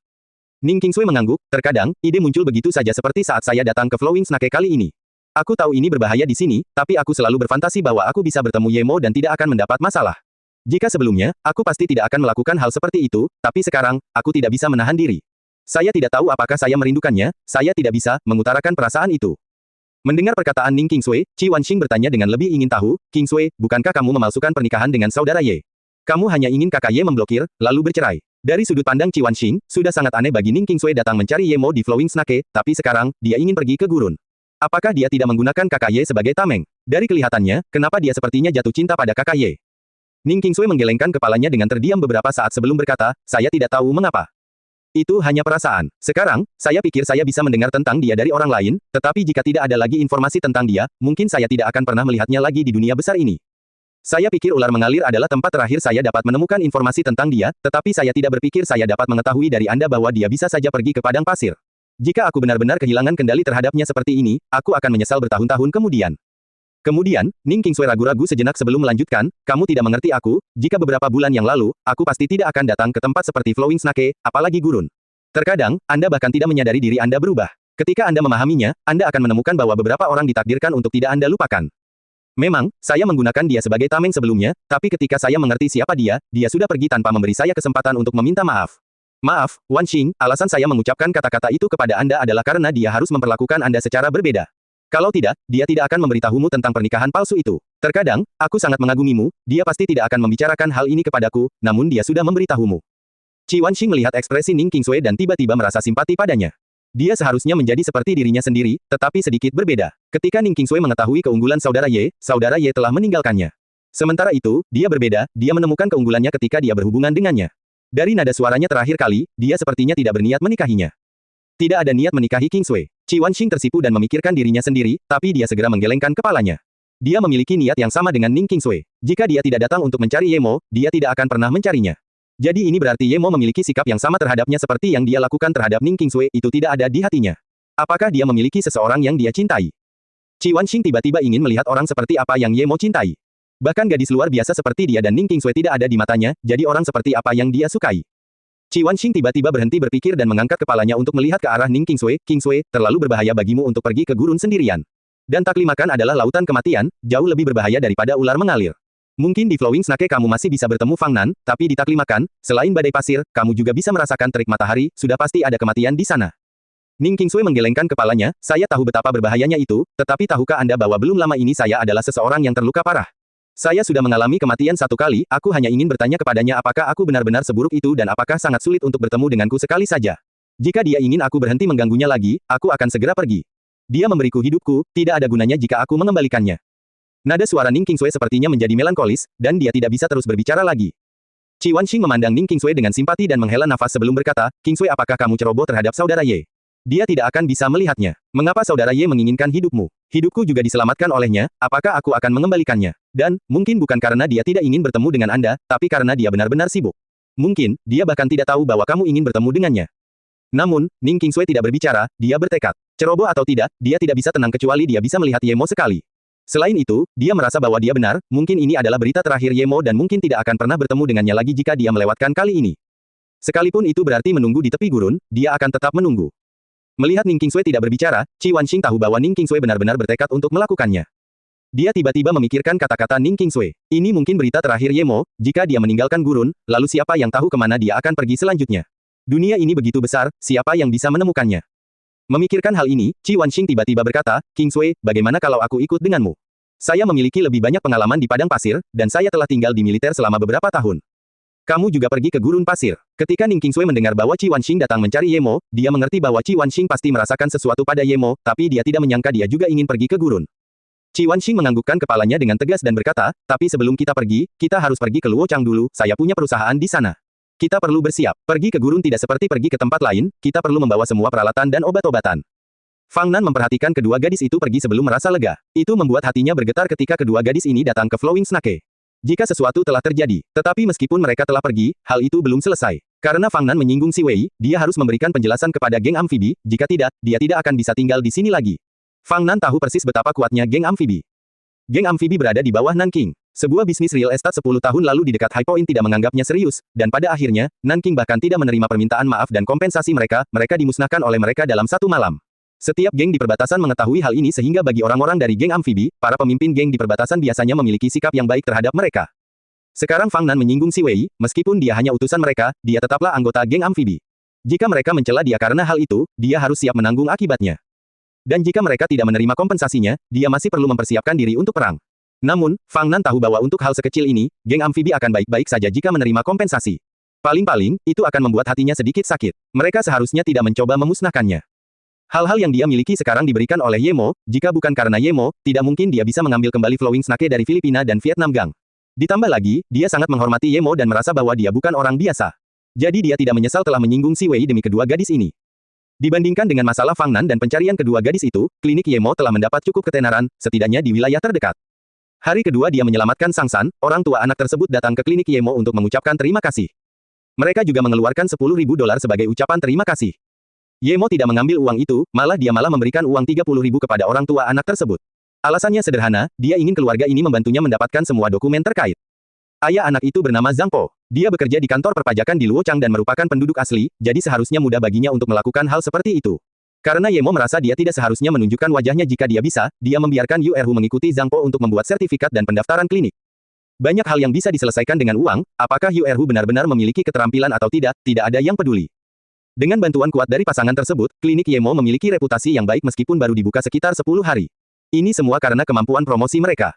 Ning Qingsui mengangguk, terkadang, ide muncul begitu saja seperti saat saya datang ke Flowing Snake kali ini. Aku tahu ini berbahaya di sini, tapi aku selalu berfantasi bahwa aku bisa bertemu Ye Mo dan tidak akan mendapat masalah. Jika sebelumnya, aku pasti tidak akan melakukan hal seperti itu, tapi sekarang, aku tidak bisa menahan diri. Saya tidak tahu apakah saya merindukannya, saya tidak bisa mengutarakan perasaan itu. Mendengar perkataan Ning Qingsui, Qi Wanxing bertanya dengan lebih ingin tahu, Qingsui, bukankah kamu memalsukan pernikahan dengan saudara Ye? Kamu hanya ingin kakak Ye memblokir, lalu bercerai. Dari sudut pandang Qi Wanxing, sudah sangat aneh bagi Ning Qingsui datang mencari Ye Mo di Flowing Snake, tapi sekarang, dia ingin pergi ke gurun. Apakah dia tidak menggunakan kakak Ye sebagai tameng? Dari kelihatannya, kenapa dia sepertinya jatuh cinta pada kakak Ye? Ning Qingsui menggelengkan kepalanya dengan terdiam beberapa saat sebelum berkata, saya tidak tahu mengapa. Itu hanya perasaan. Sekarang, saya pikir saya bisa mendengar tentang dia dari orang lain, tetapi jika tidak ada lagi informasi tentang dia, mungkin saya tidak akan pernah melihatnya lagi di dunia besar ini. Saya pikir ular mengalir adalah tempat terakhir saya dapat menemukan informasi tentang dia, tetapi saya tidak berpikir saya dapat mengetahui dari Anda bahwa dia bisa saja pergi ke padang pasir. Jika aku benar-benar kehilangan kendali terhadapnya seperti ini, aku akan menyesal bertahun-tahun kemudian. Kemudian, Ning Qingsui ragu-ragu sejenak sebelum melanjutkan, kamu tidak mengerti aku, jika beberapa bulan yang lalu, aku pasti tidak akan datang ke tempat seperti Flowing Snake, apalagi gurun. Terkadang, Anda bahkan tidak menyadari diri Anda berubah. Ketika Anda memahaminya, Anda akan menemukan bahwa beberapa orang ditakdirkan untuk tidak Anda lupakan. Memang, saya menggunakan dia sebagai tameng sebelumnya, tapi ketika saya mengerti siapa dia, dia sudah pergi tanpa memberi saya kesempatan untuk meminta maaf. Maaf, Wan Xing, alasan saya mengucapkan kata-kata itu kepada Anda adalah karena dia harus memperlakukan Anda secara berbeda. Kalau tidak, dia tidak akan memberitahumu tentang pernikahan palsu itu. Terkadang, aku sangat mengagumimu, dia pasti tidak akan membicarakan hal ini kepadaku, namun dia sudah memberitahumu. Qi Wanxing melihat ekspresi Ning Qingsui dan tiba-tiba merasa simpati padanya. Dia seharusnya menjadi seperti dirinya sendiri, tetapi sedikit berbeda. Ketika Ning Qingsui mengetahui keunggulan saudara Ye telah meninggalkannya. Sementara itu, dia berbeda, dia menemukan keunggulannya ketika dia berhubungan dengannya. Dari nada suaranya terakhir kali, dia sepertinya tidak berniat menikahinya. Tidak ada niat menikahi Qingsui. Qi Wanxing tersipu dan memikirkan dirinya sendiri, tapi dia segera menggelengkan kepalanya. Dia memiliki niat yang sama dengan Ning Qingsui. Jika dia tidak datang untuk mencari Ye Mo, dia tidak akan pernah mencarinya. Jadi ini berarti Ye Mo memiliki sikap yang sama terhadapnya seperti yang dia lakukan terhadap Ning Qingsui itu tidak ada di hatinya. Apakah dia memiliki seseorang yang dia cintai? Qi Wanxing tiba-tiba ingin melihat orang seperti apa yang Ye Mo cintai. Bahkan gadis luar biasa seperti dia dan Ning Qingsui tidak ada di matanya, jadi orang seperti apa yang dia sukai. Qi Wanxing tiba-tiba berhenti berpikir dan mengangkat kepalanya untuk melihat ke arah Ning Qingsui. Qingsui, terlalu berbahaya bagimu untuk pergi ke gurun sendirian. Dan taklimakan adalah lautan kematian, jauh lebih berbahaya daripada ular mengalir. Mungkin di Flowing Snake kamu masih bisa bertemu Fang Nan, tapi di taklimakan, selain badai pasir, kamu juga bisa merasakan terik matahari, sudah pasti ada kematian di sana. Ning Qingsui menggelengkan kepalanya, saya tahu betapa berbahayanya itu, tetapi tahukah Anda bahwa belum lama ini saya adalah seseorang yang terluka parah? Saya sudah mengalami kematian satu kali, aku hanya ingin bertanya kepadanya apakah aku benar-benar seburuk itu dan apakah sangat sulit untuk bertemu denganku sekali saja. Jika dia ingin aku berhenti mengganggunya lagi, aku akan segera pergi. Dia memberiku hidupku, tidak ada gunanya jika aku mengembalikannya. Nada suara Ning Qingsui sepertinya menjadi melankolis, dan dia tidak bisa terus berbicara lagi. Qi Wanxing memandang Ning Qingsui dengan simpati dan menghela nafas sebelum berkata, Qingsui apakah kamu ceroboh terhadap saudara Ye? Dia tidak akan bisa melihatnya. Mengapa saudara Ye menginginkan hidupmu? Hidupku juga diselamatkan olehnya, apakah aku akan mengembalikannya? Dan, mungkin bukan karena dia tidak ingin bertemu dengan Anda, tapi karena dia benar-benar sibuk. Mungkin, dia bahkan tidak tahu bahwa kamu ingin bertemu dengannya. Namun, Ning Qingsui tidak berbicara, dia bertekad. Ceroboh atau tidak, dia tidak bisa tenang kecuali dia bisa melihat Ye Mo sekali. Selain itu, dia merasa bahwa dia benar, mungkin ini adalah berita terakhir Ye Mo dan mungkin tidak akan pernah bertemu dengannya lagi jika dia melewatkan kali ini. Sekalipun itu berarti menunggu di tepi gurun, dia akan tetap menunggu. Melihat Ning Qingsui tidak berbicara, Qi Wanxing tahu bahwa Ning Qingsui benar-benar bertekad untuk melakukannya. Dia tiba-tiba memikirkan kata-kata Ning Qingsui. Ini mungkin berita terakhir Ye Mo, jika dia meninggalkan gurun, lalu siapa yang tahu kemana dia akan pergi selanjutnya. Dunia ini begitu besar, siapa yang bisa menemukannya? Memikirkan hal ini, Qi Wanxing tiba-tiba berkata, Qingsui, bagaimana kalau aku ikut denganmu? Saya memiliki lebih banyak pengalaman di padang pasir, dan saya telah tinggal di militer selama beberapa tahun. Kamu juga pergi ke gurun pasir. Ketika Ning Qingsui mendengar bahwa Qi Wanxing datang mencari Ye Mo, dia mengerti bahwa Qi Wanxing pasti merasakan sesuatu pada Ye Mo, tapi dia tidak menyangka dia juga ingin pergi ke gurun. Qi Wanxing menganggukkan kepalanya dengan tegas dan berkata, tapi sebelum kita pergi, kita harus pergi ke Luochang dulu, saya punya perusahaan di sana. Kita perlu bersiap. Pergi ke gurun tidak seperti pergi ke tempat lain, kita perlu membawa semua peralatan dan obat-obatan. Fang Nan memperhatikan kedua gadis itu pergi sebelum merasa lega. Itu membuat hatinya bergetar ketika kedua gadis ini datang ke Flowing Snake. Jika sesuatu telah terjadi, tetapi meskipun mereka telah pergi, hal itu belum selesai. Karena Fang Nan menyinggung Si Wei, dia harus memberikan penjelasan kepada geng amfibi, jika tidak, dia tidak akan bisa tinggal di sini lagi. Fang Nan tahu persis betapa kuatnya geng amfibi. Geng amfibi berada di bawah Nanking. Sebuah bisnis real estate 10 tahun lalu di dekat High Point tidak menganggapnya serius, dan pada akhirnya, Nanking bahkan tidak menerima permintaan maaf dan kompensasi mereka dimusnahkan oleh mereka dalam satu malam. Setiap geng di perbatasan mengetahui hal ini sehingga bagi orang-orang dari geng amfibi, para pemimpin geng di perbatasan biasanya memiliki sikap yang baik terhadap mereka. Sekarang Fang Nan menyinggung Si Wei, meskipun dia hanya utusan mereka, dia tetaplah anggota geng amfibi. Jika mereka mencela dia karena hal itu, dia harus siap menanggung akibatnya. Dan jika mereka tidak menerima kompensasinya, dia masih perlu mempersiapkan diri untuk perang. Namun, Fang Nan tahu bahwa untuk hal sekecil ini, geng amfibi akan baik-baik saja jika menerima kompensasi. Paling-paling, itu akan membuat hatinya sedikit sakit. Mereka seharusnya tidak mencoba memusnahkannya. Hal-hal yang dia miliki sekarang diberikan oleh Ye Mo, jika bukan karena Ye Mo, tidak mungkin dia bisa mengambil kembali Flowing Snake dari Filipina dan Vietnam Gang. Ditambah lagi, dia sangat menghormati Ye Mo dan merasa bahwa dia bukan orang biasa. Jadi dia tidak menyesal telah menyinggung Si Wei demi kedua gadis ini. Dibandingkan dengan masalah Fang Nan dan pencarian kedua gadis itu, klinik Ye Mo telah mendapat cukup ketenaran, setidaknya di wilayah terdekat. Hari kedua dia menyelamatkan Sang San, orang tua anak tersebut datang ke klinik Ye Mo untuk mengucapkan terima kasih. Mereka juga mengeluarkan $10.000 sebagai ucapan terima kasih. Ye Mo tidak mengambil uang itu, dia malah memberikan uang 30.000 kepada orang tua anak tersebut. Alasannya sederhana, dia ingin keluarga ini membantunya mendapatkan semua dokumen terkait. Ayah anak itu bernama Zhang Po. Dia bekerja di kantor perpajakan di Luochang dan merupakan penduduk asli, jadi seharusnya mudah baginya untuk melakukan hal seperti itu. Karena Ye Mo merasa dia tidak seharusnya menunjukkan wajahnya jika dia bisa, dia membiarkan Yu Erhu mengikuti Zhang Po untuk membuat sertifikat dan pendaftaran klinik. Banyak hal yang bisa diselesaikan dengan uang, apakah Yu Erhu benar-benar memiliki keterampilan atau tidak ada yang peduli. Dengan bantuan kuat dari pasangan tersebut, klinik Yemo memiliki reputasi yang baik meskipun baru dibuka sekitar 10 hari. Ini semua karena kemampuan promosi mereka.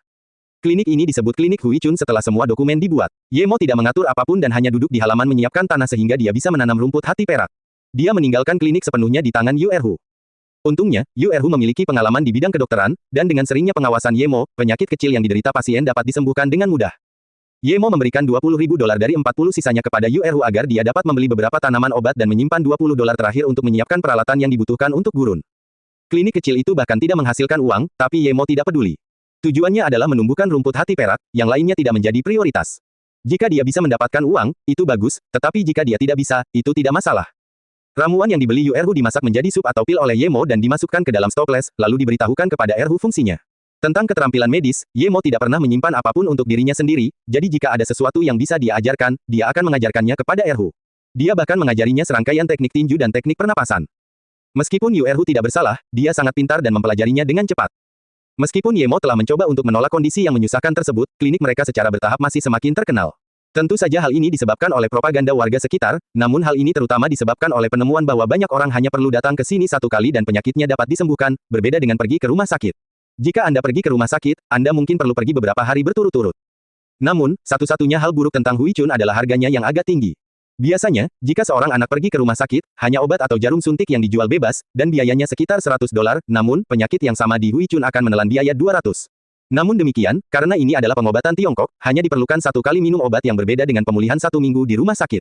Klinik ini disebut klinik Huichun setelah semua dokumen dibuat. Yemo tidak mengatur apapun dan hanya duduk di halaman menyiapkan tanah sehingga dia bisa menanam rumput hati perak. Dia meninggalkan klinik sepenuhnya di tangan Yu Erhu. Untungnya, Yu Erhu memiliki pengalaman di bidang kedokteran, dan dengan seringnya pengawasan Yemo, penyakit kecil yang diderita pasien dapat disembuhkan dengan mudah. Yemo memberikan $20.000 dari 40 sisanya kepada Yu Erhu agar dia dapat membeli beberapa tanaman obat dan menyimpan $20 terakhir untuk menyiapkan peralatan yang dibutuhkan untuk gurun. Klinik kecil itu bahkan tidak menghasilkan uang, tapi Yemo tidak peduli. Tujuannya adalah menumbuhkan rumput hati perak, yang lainnya tidak menjadi prioritas. Jika dia bisa mendapatkan uang, itu bagus, tetapi jika dia tidak bisa, itu tidak masalah. Ramuan yang dibeli Yu Erhu dimasak menjadi sup atau pil oleh Yemo dan dimasukkan ke dalam stoples, lalu diberitahukan kepada Erhu fungsinya. Tentang keterampilan medis, Yemo tidak pernah menyimpan apapun untuk dirinya sendiri, jadi jika ada sesuatu yang bisa dia ajarkan, dia akan mengajarkannya kepada Erhu. Dia bahkan mengajarinya serangkaian teknik tinju dan teknik pernapasan. Meskipun Yu Erhu tidak bersalah, dia sangat pintar dan mempelajarinya dengan cepat. Meskipun Yemo telah mencoba untuk menolak kondisi yang menyusahkan tersebut, klinik mereka secara bertahap masih semakin terkenal. Tentu saja hal ini disebabkan oleh propaganda warga sekitar, namun hal ini terutama disebabkan oleh penemuan bahwa banyak orang hanya perlu datang ke sini satu kali dan penyakitnya dapat disembuhkan, berbeda dengan pergi ke rumah sakit. Jika Anda pergi ke rumah sakit, Anda mungkin perlu pergi beberapa hari berturut-turut. Namun, satu-satunya hal buruk tentang Huichun adalah harganya yang agak tinggi. Biasanya, jika seorang anak pergi ke rumah sakit, hanya obat atau jarum suntik yang dijual bebas, dan biayanya sekitar $100, namun, penyakit yang sama di Huichun akan menelan biaya $200. Namun demikian, karena ini adalah pengobatan Tiongkok, hanya diperlukan satu kali minum obat yang berbeda dengan pemulihan 1 minggu di rumah sakit.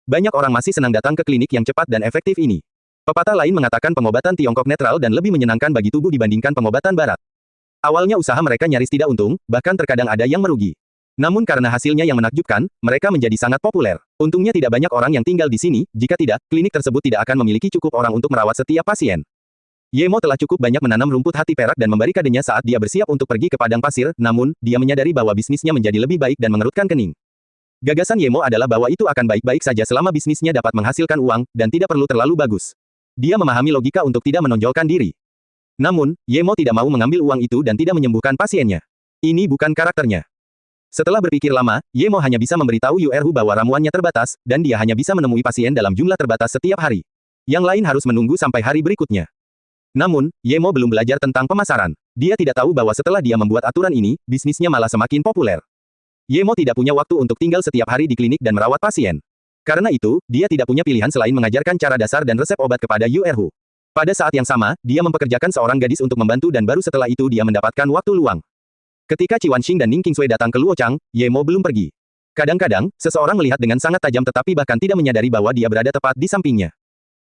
Banyak orang masih senang datang ke klinik yang cepat dan efektif ini. Pepatah lain mengatakan pengobatan Tiongkok netral dan lebih menyenangkan bagi tubuh dibandingkan pengobatan Barat. Awalnya usaha mereka nyaris tidak untung, bahkan terkadang ada yang merugi. Namun karena hasilnya yang menakjubkan, mereka menjadi sangat populer. Untungnya tidak banyak orang yang tinggal di sini, jika tidak, klinik tersebut tidak akan memiliki cukup orang untuk merawat setiap pasien. Yemo telah cukup banyak menanam rumput hati perak dan memberi kadenya saat dia bersiap untuk pergi ke padang pasir, namun, dia menyadari bahwa bisnisnya menjadi lebih baik dan mengerutkan kening. Gagasan Yemo adalah bahwa itu akan baik-baik saja selama bisnisnya dapat menghasilkan uang, dan tidak perlu terlalu bagus. Dia memahami logika untuk tidak menonjolkan diri. Namun, Yemo tidak mau mengambil uang itu dan tidak menyembuhkan pasiennya. Ini bukan karakternya. Setelah berpikir lama, Yemo hanya bisa memberitahu Yu Erhu bahwa ramuannya terbatas, dan dia hanya bisa menemui pasien dalam jumlah terbatas setiap hari. Yang lain harus menunggu sampai hari berikutnya. Namun, Yemo belum belajar tentang pemasaran. Dia tidak tahu bahwa setelah dia membuat aturan ini, bisnisnya malah semakin populer. Yemo tidak punya waktu untuk tinggal setiap hari di klinik dan merawat pasien. Karena itu, dia tidak punya pilihan selain mengajarkan cara dasar dan resep obat kepada Yu Erhu. Pada saat yang sama, dia mempekerjakan seorang gadis untuk membantu dan baru setelah itu dia mendapatkan waktu luang. Ketika Qi Wanxing dan Ning Qingsui datang ke Luochang, Yemo belum pergi. Kadang-kadang, seseorang melihat dengan sangat tajam tetapi bahkan tidak menyadari bahwa dia berada tepat di sampingnya.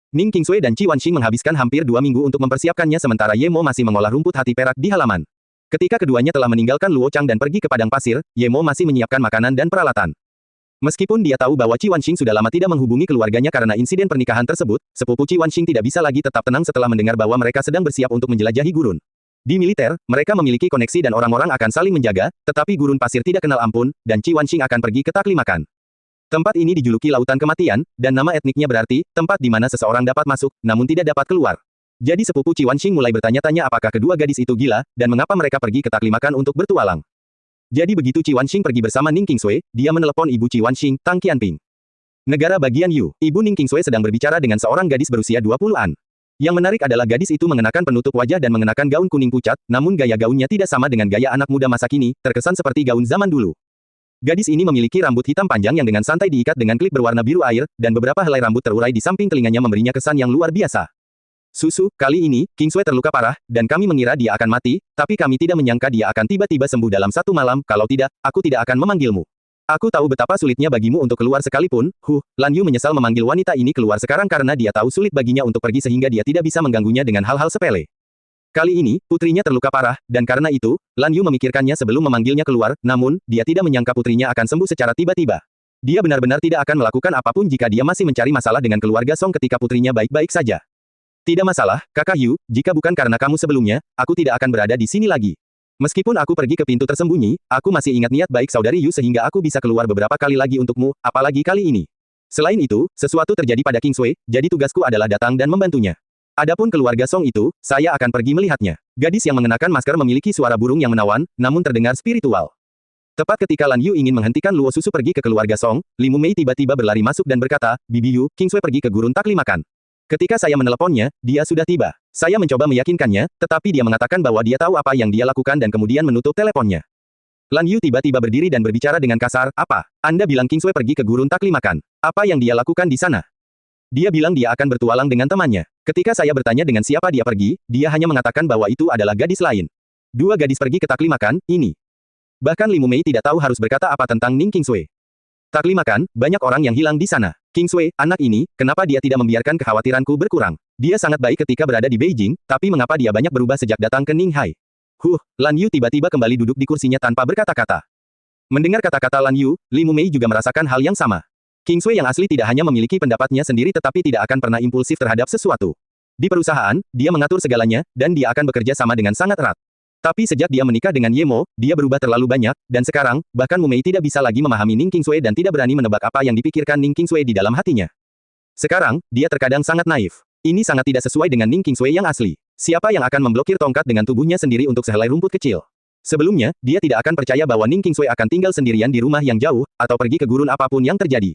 Ning Qingsui dan Qi Wanxing menghabiskan hampir 2 minggu untuk mempersiapkannya sementara Yemo masih mengolah rumput hati perak di halaman. Ketika keduanya telah meninggalkan Luochang dan pergi ke padang pasir, Yemo masih menyiapkan makanan dan peralatan. Meskipun dia tahu bahwa Qi Wanxing sudah lama tidak menghubungi keluarganya karena insiden pernikahan tersebut, sepupu Qi Wanxing tidak bisa lagi tetap tenang setelah mendengar bahwa mereka sedang bersiap untuk menjelajahi gurun. Di militer, mereka memiliki koneksi dan orang-orang akan saling menjaga, tetapi gurun pasir tidak kenal ampun, dan Qi Wanxing akan pergi ke Taklimakan. Tempat ini dijuluki Lautan Kematian, dan nama etniknya berarti, tempat di mana seseorang dapat masuk, namun tidak dapat keluar. Jadi sepupu Qi Wanxing mulai bertanya-tanya apakah kedua gadis itu gila, dan mengapa mereka pergi ke Taklimakan untuk bertualang. Jadi begitu Qi Wanxing pergi bersama Ning Qingsui, dia menelepon ibu Qi Wanxing, Tang Qianping. Negara bagian Yu, ibu Ning Qingsui sedang berbicara dengan seorang gadis berusia 20-an. Yang menarik adalah gadis itu mengenakan penutup wajah dan mengenakan gaun kuning pucat, namun gaya gaunnya tidak sama dengan gaya anak muda masa kini, terkesan seperti gaun zaman dulu. Gadis ini memiliki rambut hitam panjang yang dengan santai diikat dengan klip berwarna biru air, dan beberapa helai rambut terurai di samping telinganya memberinya kesan yang luar biasa. Susu, kali ini, Qingsui terluka parah, dan kami mengira dia akan mati, tapi kami tidak menyangka dia akan tiba-tiba sembuh dalam 1 malam, kalau tidak, aku tidak akan memanggilmu. Aku tahu betapa sulitnya bagimu untuk keluar sekalipun, Lan Yu menyesal memanggil wanita ini keluar sekarang karena dia tahu sulit baginya untuk pergi sehingga dia tidak bisa mengganggunya dengan hal-hal sepele. Kali ini, putrinya terluka parah, dan karena itu, Lan Yu memikirkannya sebelum memanggilnya keluar, namun, dia tidak menyangka putrinya akan sembuh secara tiba-tiba. Dia benar-benar tidak akan melakukan apapun jika dia masih mencari masalah dengan keluarga Song ketika putrinya baik-baik saja. Tidak masalah, Kakak Yu, jika bukan karena kamu sebelumnya, aku tidak akan berada di sini lagi. Meskipun aku pergi ke pintu tersembunyi, aku masih ingat niat baik saudari Yu sehingga aku bisa keluar beberapa kali lagi untukmu, apalagi kali ini. Selain itu, sesuatu terjadi pada Qingsui, jadi tugasku adalah datang dan membantunya. Adapun keluarga Song itu, saya akan pergi melihatnya. Gadis yang mengenakan masker memiliki suara burung yang menawan, namun terdengar spiritual. Tepat ketika Lan Yu ingin menghentikan Luo Susu pergi ke keluarga Song, Li Mumei tiba-tiba berlari masuk dan berkata, Bibi Yu, King Sui pergi ke gurun tak makan. Ketika saya meneleponnya, dia sudah tiba. Saya mencoba meyakinkannya, tetapi dia mengatakan bahwa dia tahu apa yang dia lakukan dan kemudian menutup teleponnya. Lan Yu tiba-tiba berdiri dan berbicara dengan kasar, apa? Anda bilang King Sui pergi ke gurun tak makan. Apa yang dia lakukan di sana? Dia bilang dia akan bertualang dengan temannya. Ketika saya bertanya dengan siapa dia pergi, dia hanya mengatakan bahwa itu adalah gadis lain. Dua gadis pergi ke makan, ini. Bahkan Li Mumei tidak tahu harus berkata apa tentang Ning King Sui. Makan, banyak orang yang hilang di sana. King Sui, anak ini, kenapa dia tidak membiarkan kekhawatiranku berkurang? Dia sangat baik ketika berada di Beijing, tapi mengapa dia banyak berubah sejak datang ke Ninghai? Lan Yu tiba-tiba kembali duduk di kursinya tanpa berkata-kata. Mendengar kata-kata Lan Yu, Li Mumei juga merasakan hal yang sama. King Sui yang asli tidak hanya memiliki pendapatnya sendiri tetapi tidak akan pernah impulsif terhadap sesuatu. Di perusahaan, dia mengatur segalanya, dan dia akan bekerja sama dengan sangat erat. Tapi sejak dia menikah dengan Ye Mo, dia berubah terlalu banyak, dan sekarang, bahkan Mumei tidak bisa lagi memahami Ning King Sui dan tidak berani menebak apa yang dipikirkan Ning King Sui di dalam hatinya. Sekarang, dia terkadang sangat naif. Ini sangat tidak sesuai dengan Ning King Sui yang asli. Siapa yang akan memblokir tongkat dengan tubuhnya sendiri untuk sehelai rumput kecil? Sebelumnya, dia tidak akan percaya bahwa Ning King Sui akan tinggal sendirian di rumah yang jauh, atau pergi ke gurun apapun yang terjadi.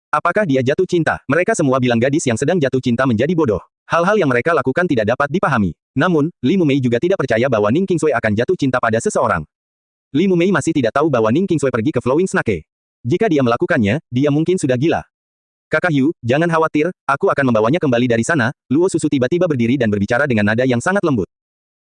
Apakah dia jatuh cinta? Mereka semua bilang gadis yang sedang jatuh cinta menjadi bodoh. Hal-hal yang mereka lakukan tidak dapat dipahami. Namun, Li Mumei juga tidak percaya bahwa Ning King Sui akan jatuh cinta pada seseorang. Li Mumei masih tidak tahu bahwa Ning King Sui pergi ke Flowing Snake. Jika dia melakukannya, dia mungkin sudah gila. Kakak Yu, jangan khawatir, aku akan membawanya kembali dari sana. Luo Susu tiba-tiba berdiri dan berbicara dengan nada yang sangat lembut.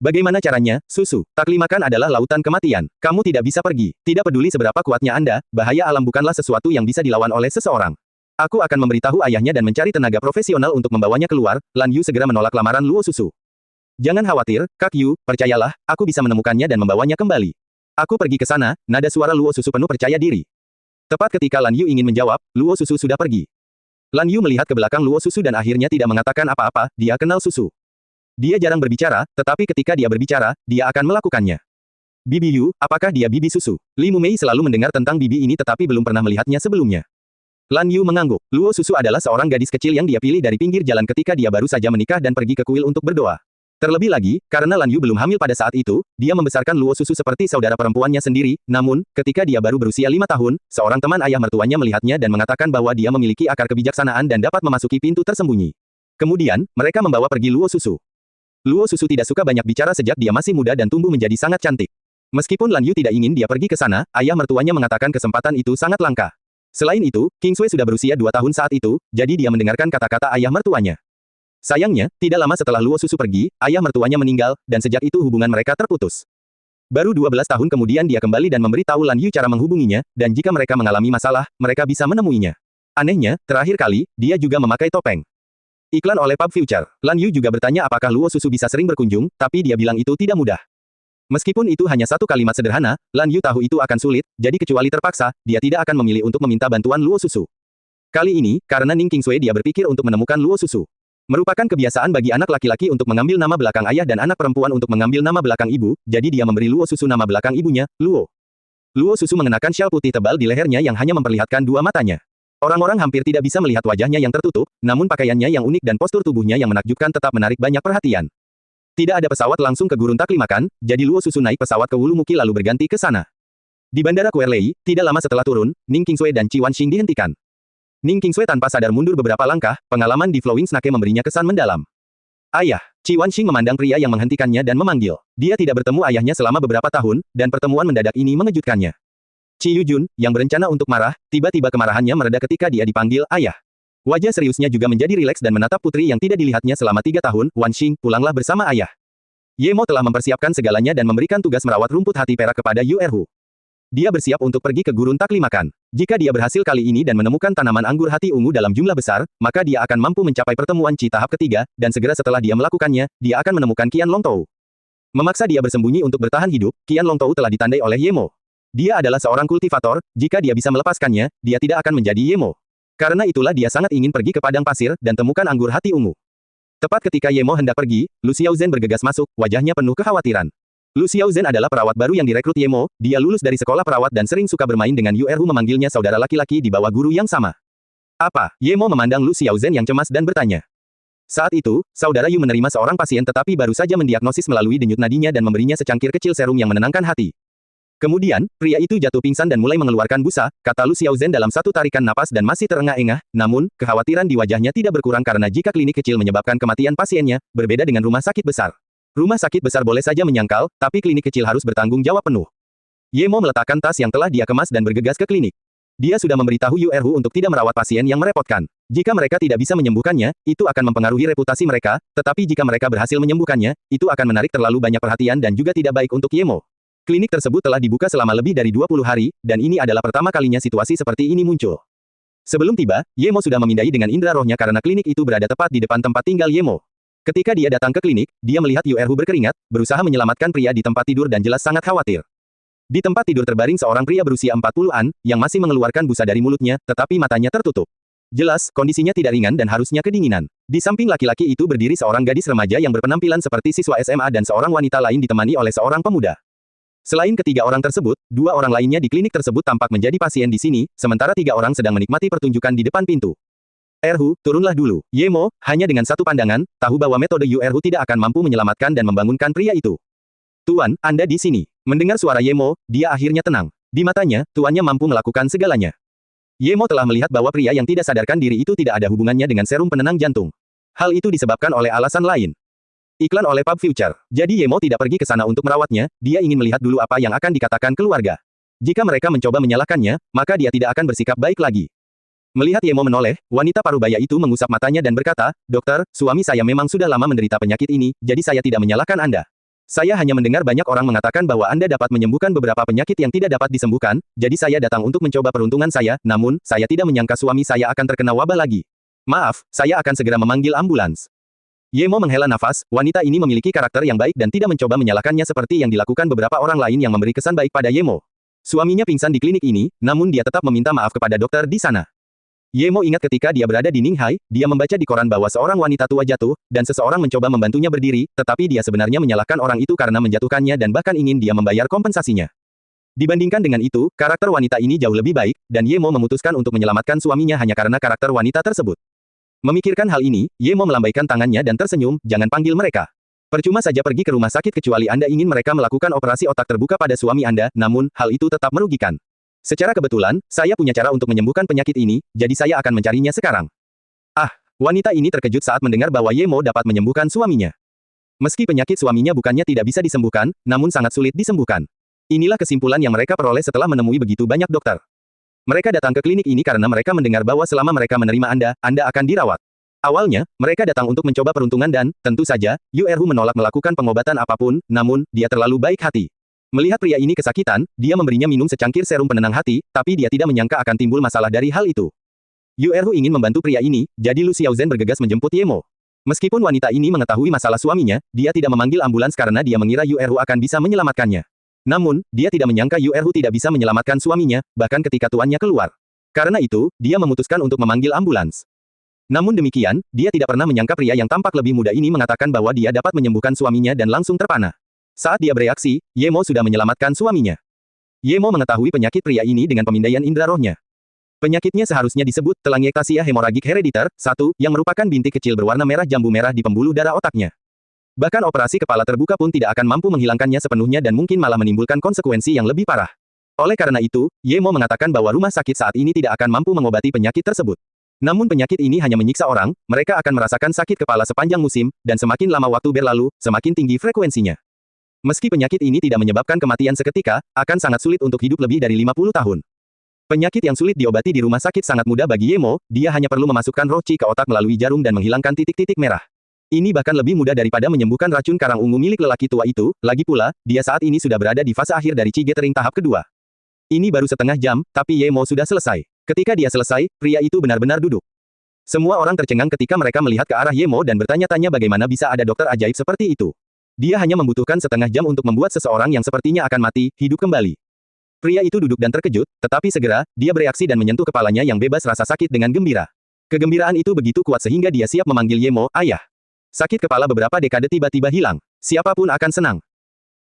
Bagaimana caranya, Susu? Makan adalah lautan kematian. Kamu tidak bisa pergi. Tidak peduli seberapa kuatnya Anda, bahaya alam bukanlah sesuatu yang bisa dilawan oleh seseorang. Aku akan memberitahu ayahnya dan mencari tenaga profesional untuk membawanya keluar. Lan Yu segera menolak lamaran Luo Susu. Jangan khawatir, Kak Yu, percayalah, aku bisa menemukannya dan membawanya kembali. Aku pergi ke sana, nada suara Luo Susu penuh percaya diri. Tepat ketika Lan Yu ingin menjawab, Luo Susu sudah pergi. Lan Yu melihat ke belakang Luo Susu dan akhirnya tidak mengatakan apa-apa, dia kenal Susu. Dia jarang berbicara, tetapi ketika dia berbicara, dia akan melakukannya. Bibi Yu, apakah dia Bibi Susu? Li Mumei selalu mendengar tentang Bibi ini tetapi belum pernah melihatnya sebelumnya. Lan Yu mengangguk. Luo Susu adalah seorang gadis kecil yang dia pilih dari pinggir jalan ketika dia baru saja menikah dan pergi ke kuil untuk berdoa. Terlebih lagi, karena Lan Yu belum hamil pada saat itu, dia membesarkan Luo Susu seperti saudara perempuannya sendiri, namun, ketika dia baru berusia 5 tahun, seorang teman ayah mertuanya melihatnya dan mengatakan bahwa dia memiliki akar kebijaksanaan dan dapat memasuki pintu tersembunyi. Kemudian, mereka membawa pergi Luo Susu. Luo Susu tidak suka banyak bicara sejak dia masih muda dan tumbuh menjadi sangat cantik. Meskipun Lan Yu tidak ingin dia pergi ke sana, ayah mertuanya mengatakan kesempatan itu sangat langka. Selain itu, King Sui sudah berusia 2 tahun saat itu, jadi dia mendengarkan kata-kata ayah mertuanya. Sayangnya, tidak lama setelah Luo Susu pergi, ayah mertuanya meninggal, dan sejak itu hubungan mereka terputus. Baru 12 tahun kemudian dia kembali dan memberitahu Lan Yu cara menghubunginya, dan jika mereka mengalami masalah, mereka bisa menemuinya. Anehnya, terakhir kali, dia juga memakai topeng. Iklan oleh Pub Future. Lan Yu juga bertanya apakah Luo Susu bisa sering berkunjung, tapi dia bilang itu tidak mudah. Meskipun itu hanya satu kalimat sederhana, Lan Yu tahu itu akan sulit, jadi kecuali terpaksa, dia tidak akan memilih untuk meminta bantuan Luo Susu. Kali ini, karena Ning King Sui dia berpikir untuk menemukan Luo Susu. Merupakan kebiasaan bagi anak laki-laki untuk mengambil nama belakang ayah dan anak perempuan untuk mengambil nama belakang ibu, jadi dia memberi Luo Susu nama belakang ibunya, Luo. Luo Susu mengenakan syal putih tebal di lehernya yang hanya memperlihatkan dua matanya. Orang-orang hampir tidak bisa melihat wajahnya yang tertutup, namun pakaiannya yang unik dan postur tubuhnya yang menakjubkan tetap menarik banyak perhatian. Tidak ada pesawat langsung ke gurun makan, jadi Luo Susu naik pesawat ke Wulumuki lalu berganti ke sana. Di bandara Kuerlei, tidak lama setelah turun, Ning King Sui dan Qi Wanxing dihentikan. Ning King Sui tanpa sadar mundur beberapa langkah, pengalaman di Flowing Snake memberinya kesan mendalam. Ayah, Qi Wanxing memandang pria yang menghentikannya dan memanggil. Dia tidak bertemu ayahnya selama beberapa tahun, dan pertemuan mendadak ini mengejutkannya. Qi Yujun, yang berencana untuk marah, tiba-tiba kemarahannya mereda ketika dia dipanggil ayah. Wajah seriusnya juga menjadi rileks dan menatap putri yang tidak dilihatnya selama 3 tahun, Wanxing, pulanglah bersama ayah. Ye Mo telah mempersiapkan segalanya dan memberikan tugas merawat rumput hati perak kepada Yu Erhu. Dia bersiap untuk pergi ke gurun makan. Jika dia berhasil kali ini dan menemukan tanaman anggur hati ungu dalam jumlah besar, maka dia akan mampu mencapai pertemuan Qi tahap ketiga, dan segera setelah dia melakukannya, dia akan menemukan Qian Longtou. Memaksa dia bersembunyi untuk bertahan hidup, Qian Longtou telah ditandai oleh Ye Mo. Dia adalah seorang kultivator, jika dia bisa melepaskannya, dia tidak akan menjadi Ye Mo. Karena itulah dia sangat ingin pergi ke padang pasir dan temukan anggur hati ungu. Tepat ketika Ye Mo hendak pergi, Lu Xiaozhen bergegas masuk, wajahnya penuh kekhawatiran. Lu Xiaozhen adalah perawat baru yang direkrut Ye Mo, dia lulus dari sekolah perawat dan sering suka bermain dengan Yu Erhu memanggilnya saudara laki-laki di bawah guru yang sama. Apa? Ye Mo memandang Lu Xiaozhen yang cemas dan bertanya. Saat itu, saudara Yu menerima seorang pasien tetapi baru saja mendiagnosis melalui denyut nadinya dan memberinya secangkir kecil serum yang menenangkan hati. Kemudian, pria itu jatuh pingsan dan mulai mengeluarkan busa, kata Lu Xiaozhen dalam satu tarikan napas dan masih terengah-engah, namun, kekhawatiran di wajahnya tidak berkurang karena jika klinik kecil menyebabkan kematian pasiennya, berbeda dengan rumah sakit besar. Rumah sakit besar boleh saja menyangkal, tapi klinik kecil harus bertanggung jawab penuh. Ye Mo meletakkan tas yang telah dia kemas dan bergegas ke klinik. Dia sudah memberitahu Yu Erhu untuk tidak merawat pasien yang merepotkan. Jika mereka tidak bisa menyembuhkannya, itu akan mempengaruhi reputasi mereka, tetapi jika mereka berhasil menyembuhkannya, itu akan menarik terlalu banyak perhatian dan juga tidak baik untuk Ye Mo. Klinik tersebut telah dibuka selama lebih dari 20 hari, dan ini adalah pertama kalinya situasi seperti ini muncul. Sebelum tiba, Ye Mo sudah memindai dengan indera rohnya karena klinik itu berada tepat di depan tempat tinggal Ye Mo. Ketika dia datang ke klinik, dia melihat Yu Erhu berkeringat, berusaha menyelamatkan pria di tempat tidur dan jelas sangat khawatir. Di tempat tidur terbaring seorang pria berusia 40-an, yang masih mengeluarkan busa dari mulutnya, tetapi matanya tertutup. Jelas, kondisinya tidak ringan dan harusnya kedinginan. Di samping laki-laki itu berdiri seorang gadis remaja yang berpenampilan seperti siswa SMA dan seorang wanita lain ditemani oleh seorang pemuda. Selain ketiga orang tersebut, dua orang lainnya di klinik tersebut tampak menjadi pasien di sini, sementara tiga orang sedang menikmati pertunjukan di depan pintu. Erhu, turunlah dulu. Ye Mo, hanya dengan satu pandangan, tahu bahwa metode Yu Erhu tidak akan mampu menyelamatkan dan membangunkan pria itu. Tuan, Anda di sini. Mendengar suara Ye Mo, dia akhirnya tenang. Di matanya, tuannya mampu melakukan segalanya. Ye Mo telah melihat bahwa pria yang tidak sadarkan diri itu tidak ada hubungannya dengan serum penenang jantung. Hal itu disebabkan oleh alasan lain. Iklan oleh Pub Future. Jadi Ye Mo tidak pergi ke sana untuk merawatnya, dia ingin melihat dulu apa yang akan dikatakan keluarga. Jika mereka mencoba menyalahkannya, maka dia tidak akan bersikap baik lagi. Melihat Ye Mo menoleh, wanita parubaya itu mengusap matanya dan berkata, "Dokter, suami saya memang sudah lama menderita penyakit ini, jadi saya tidak menyalahkan Anda. Saya hanya mendengar banyak orang mengatakan bahwa Anda dapat menyembuhkan beberapa penyakit yang tidak dapat disembuhkan, jadi saya datang untuk mencoba peruntungan saya, namun, saya tidak menyangka suami saya akan terkena wabah lagi. Maaf, saya akan segera memanggil ambulans." Ye Mo menghela nafas, wanita ini memiliki karakter yang baik dan tidak mencoba menyalahkannya seperti yang dilakukan beberapa orang lain yang memberi kesan baik pada Ye Mo. Suaminya pingsan di klinik ini, namun dia tetap meminta maaf kepada dokter di sana. Ye Mo ingat ketika dia berada di Ninghai, dia membaca di koran bahwa seorang wanita tua jatuh, dan seseorang mencoba membantunya berdiri, tetapi dia sebenarnya menyalahkan orang itu karena menjatuhkannya dan bahkan ingin dia membayar kompensasinya. Dibandingkan dengan itu, karakter wanita ini jauh lebih baik, dan Ye Mo memutuskan untuk menyelamatkan suaminya hanya karena karakter wanita tersebut. Memikirkan hal ini, Ye Mo melambaikan tangannya dan tersenyum, "Jangan panggil mereka. Percuma saja pergi ke rumah sakit kecuali Anda ingin mereka melakukan operasi otak terbuka pada suami Anda, namun, hal itu tetap merugikan. Secara kebetulan, saya punya cara untuk menyembuhkan penyakit ini, jadi saya akan mencarinya sekarang." Ah, wanita ini terkejut saat mendengar bahwa Ye Mo dapat menyembuhkan suaminya. Meski penyakit suaminya bukannya tidak bisa disembuhkan, namun sangat sulit disembuhkan. Inilah kesimpulan yang mereka peroleh setelah menemui begitu banyak dokter. Mereka datang ke klinik ini karena mereka mendengar bahwa selama mereka menerima Anda akan dirawat. Awalnya, mereka datang untuk mencoba peruntungan dan, tentu saja, Yu Erhu menolak melakukan pengobatan apapun, namun, dia terlalu baik hati. Melihat pria ini kesakitan, dia memberinya minum secangkir serum penenang hati, tapi dia tidak menyangka akan timbul masalah dari hal itu. Yu Erhu ingin membantu pria ini, jadi Lu Xiaozhen bergegas menjemput Ye Mo. Meskipun wanita ini mengetahui masalah suaminya, dia tidak memanggil ambulans karena dia mengira Yu Erhu akan bisa menyelamatkannya. Namun, dia tidak menyangka Yu Erhu tidak bisa menyelamatkan suaminya, bahkan ketika tuannya keluar. Karena itu, dia memutuskan untuk memanggil ambulans. Namun demikian, dia tidak pernah menyangka pria yang tampak lebih muda ini mengatakan bahwa dia dapat menyembuhkan suaminya dan langsung terpana. Saat dia bereaksi, Ye Mo sudah menyelamatkan suaminya. Ye Mo mengetahui penyakit pria ini dengan pemindaian indera rohnya. Penyakitnya seharusnya disebut telangiektasia hemoragik herediter, 1, yang merupakan bintik kecil berwarna merah jambu merah di pembuluh darah otaknya. Bahkan operasi kepala terbuka pun tidak akan mampu menghilangkannya sepenuhnya dan mungkin malah menimbulkan konsekuensi yang lebih parah. Oleh karena itu, Ye Mo mengatakan bahwa rumah sakit saat ini tidak akan mampu mengobati penyakit tersebut. Namun penyakit ini hanya menyiksa orang, mereka akan merasakan sakit kepala sepanjang musim, dan semakin lama waktu berlalu, semakin tinggi frekuensinya. Meski penyakit ini tidak menyebabkan kematian seketika, akan sangat sulit untuk hidup lebih dari 50 tahun. Penyakit yang sulit diobati di rumah sakit sangat mudah bagi Ye Mo, dia hanya perlu memasukkan roh Qi ke otak melalui jarum dan menghilangkan titik-titik merah. Ini bahkan lebih mudah daripada menyembuhkan racun karang ungu milik lelaki tua itu, lagi pula, dia saat ini sudah berada di fase akhir dari Qi Gathering tahap kedua. Ini baru setengah jam, tapi Ye Mo sudah selesai. Ketika dia selesai, pria itu benar-benar duduk. Semua orang tercengang ketika mereka melihat ke arah Ye Mo dan bertanya-tanya bagaimana bisa ada dokter ajaib seperti itu. Dia hanya membutuhkan setengah jam untuk membuat seseorang yang sepertinya akan mati, hidup kembali. Pria itu duduk dan terkejut, tetapi segera, dia bereaksi dan menyentuh kepalanya yang bebas rasa sakit dengan gembira. Kegembiraan itu begitu kuat sehingga dia siap memanggil Ye Mo, "Ayah." Sakit kepala beberapa dekade tiba-tiba hilang. Siapapun akan senang.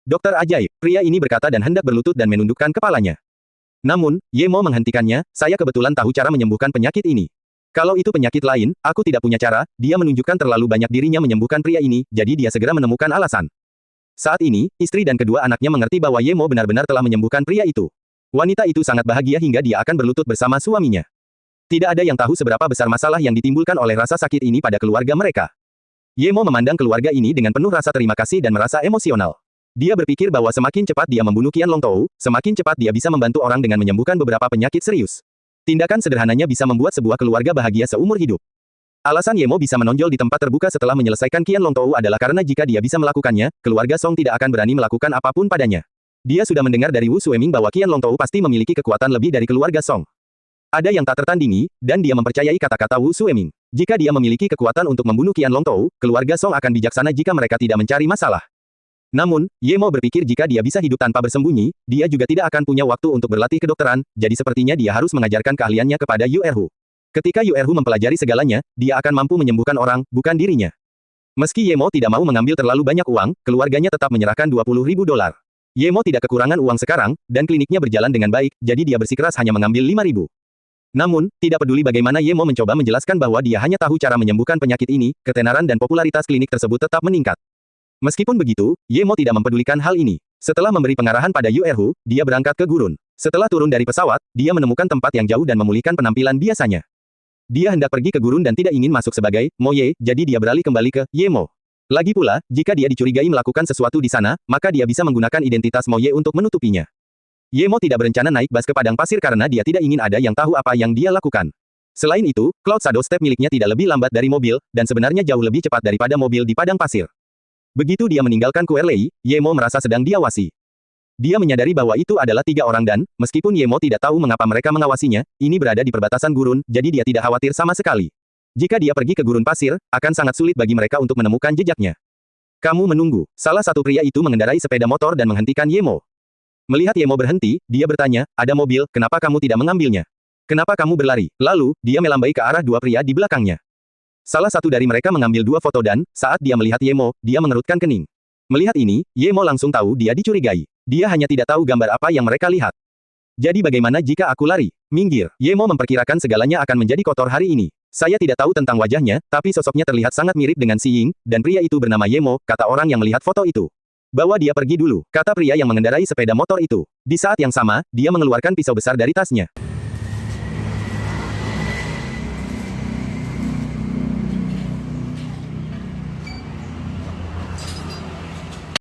Dokter ajaib, pria ini berkata dan hendak berlutut dan menundukkan kepalanya. Namun, Ye Mo menghentikannya, "Saya kebetulan tahu cara menyembuhkan penyakit ini. Kalau itu penyakit lain, aku tidak punya cara." Dia menunjukkan terlalu banyak dirinya menyembuhkan pria ini, jadi dia segera menemukan alasan. Saat ini, istri dan kedua anaknya mengerti bahwa Ye Mo benar-benar telah menyembuhkan pria itu. Wanita itu sangat bahagia hingga dia akan berlutut bersama suaminya. Tidak ada yang tahu seberapa besar masalah yang ditimbulkan oleh rasa sakit ini pada keluarga mereka. Ye Mo memandang keluarga ini dengan penuh rasa terima kasih dan merasa emosional. Dia berpikir bahwa semakin cepat dia membunuh Qian Longtou, semakin cepat dia bisa membantu orang dengan menyembuhkan beberapa penyakit serius. Tindakan sederhananya bisa membuat sebuah keluarga bahagia seumur hidup. Alasan Ye Mo bisa menonjol di tempat terbuka setelah menyelesaikan Qian Longtou adalah karena jika dia bisa melakukannya, keluarga Song tidak akan berani melakukan apapun padanya. Dia sudah mendengar dari Wu Sueming bahwa Qian Longtou pasti memiliki kekuatan lebih dari keluarga Song. Ada yang tak tertandingi, dan dia mempercayai kata-kata Wu Sueming. Jika dia memiliki kekuatan untuk membunuh Qian Longtou, keluarga Song akan bijaksana jika mereka tidak mencari masalah. Namun, Ye Mo berpikir jika dia bisa hidup tanpa bersembunyi, dia juga tidak akan punya waktu untuk berlatih kedokteran, jadi sepertinya dia harus mengajarkan keahliannya kepada Yu Erhu. Ketika Yu Erhu mempelajari segalanya, dia akan mampu menyembuhkan orang, bukan dirinya. Meski Ye Mo tidak mau mengambil terlalu banyak uang, keluarganya tetap menyerahkan 20.000 dolar. Ye Mo tidak kekurangan uang sekarang, dan kliniknya berjalan dengan baik, jadi dia bersikeras hanya mengambil 5.000. Namun, tidak peduli bagaimana Ye Mo mencoba menjelaskan bahwa dia hanya tahu cara menyembuhkan penyakit ini, ketenaran dan popularitas klinik tersebut tetap meningkat. Meskipun begitu, Ye Mo tidak mempedulikan hal ini. Setelah memberi pengarahan pada Yu Erhu, dia berangkat ke gurun. Setelah turun dari pesawat, dia menemukan tempat yang jauh dan memulihkan penampilan biasanya. Dia hendak pergi ke gurun dan tidak ingin masuk sebagai Mo Ye, jadi dia beralih kembali ke Ye Mo. Lagi pula, jika dia dicurigai melakukan sesuatu di sana, maka dia bisa menggunakan identitas Mo Ye untuk menutupinya. Ye Mo tidak berencana naik bus ke padang pasir karena dia tidak ingin ada yang tahu apa yang dia lakukan. Selain itu, Cloud Shadow Step miliknya tidak lebih lambat dari mobil, dan sebenarnya jauh lebih cepat daripada mobil di padang pasir. Begitu dia meninggalkan Kuerlei, Ye Mo merasa sedang diawasi. Dia menyadari bahwa itu adalah 3 orang dan, meskipun Ye Mo tidak tahu mengapa mereka mengawasinya, ini berada di perbatasan gurun, jadi dia tidak khawatir sama sekali. Jika dia pergi ke gurun pasir, akan sangat sulit bagi mereka untuk menemukan jejaknya. Kamu menunggu. Salah satu pria itu mengendarai sepeda motor dan menghentikan Ye Mo. Melihat Ye Mo berhenti, dia bertanya, ada mobil, kenapa kamu tidak mengambilnya? Kenapa kamu berlari? Lalu, dia melambai ke arah 2 pria di belakangnya. Salah satu dari mereka mengambil 2 foto dan, saat dia melihat Ye Mo, dia mengerutkan kening. Melihat ini, Ye Mo langsung tahu dia dicurigai. Dia hanya tidak tahu gambar apa yang mereka lihat. Jadi bagaimana jika aku lari? Minggir. Ye Mo memperkirakan segalanya akan menjadi kotor hari ini. Saya tidak tahu tentang wajahnya, tapi sosoknya terlihat sangat mirip dengan Si Ying, dan pria itu bernama Ye Mo, kata orang yang melihat foto itu. Bawa dia pergi dulu, kata pria yang mengendarai sepeda motor itu. Di saat yang sama, dia mengeluarkan pisau besar dari tasnya.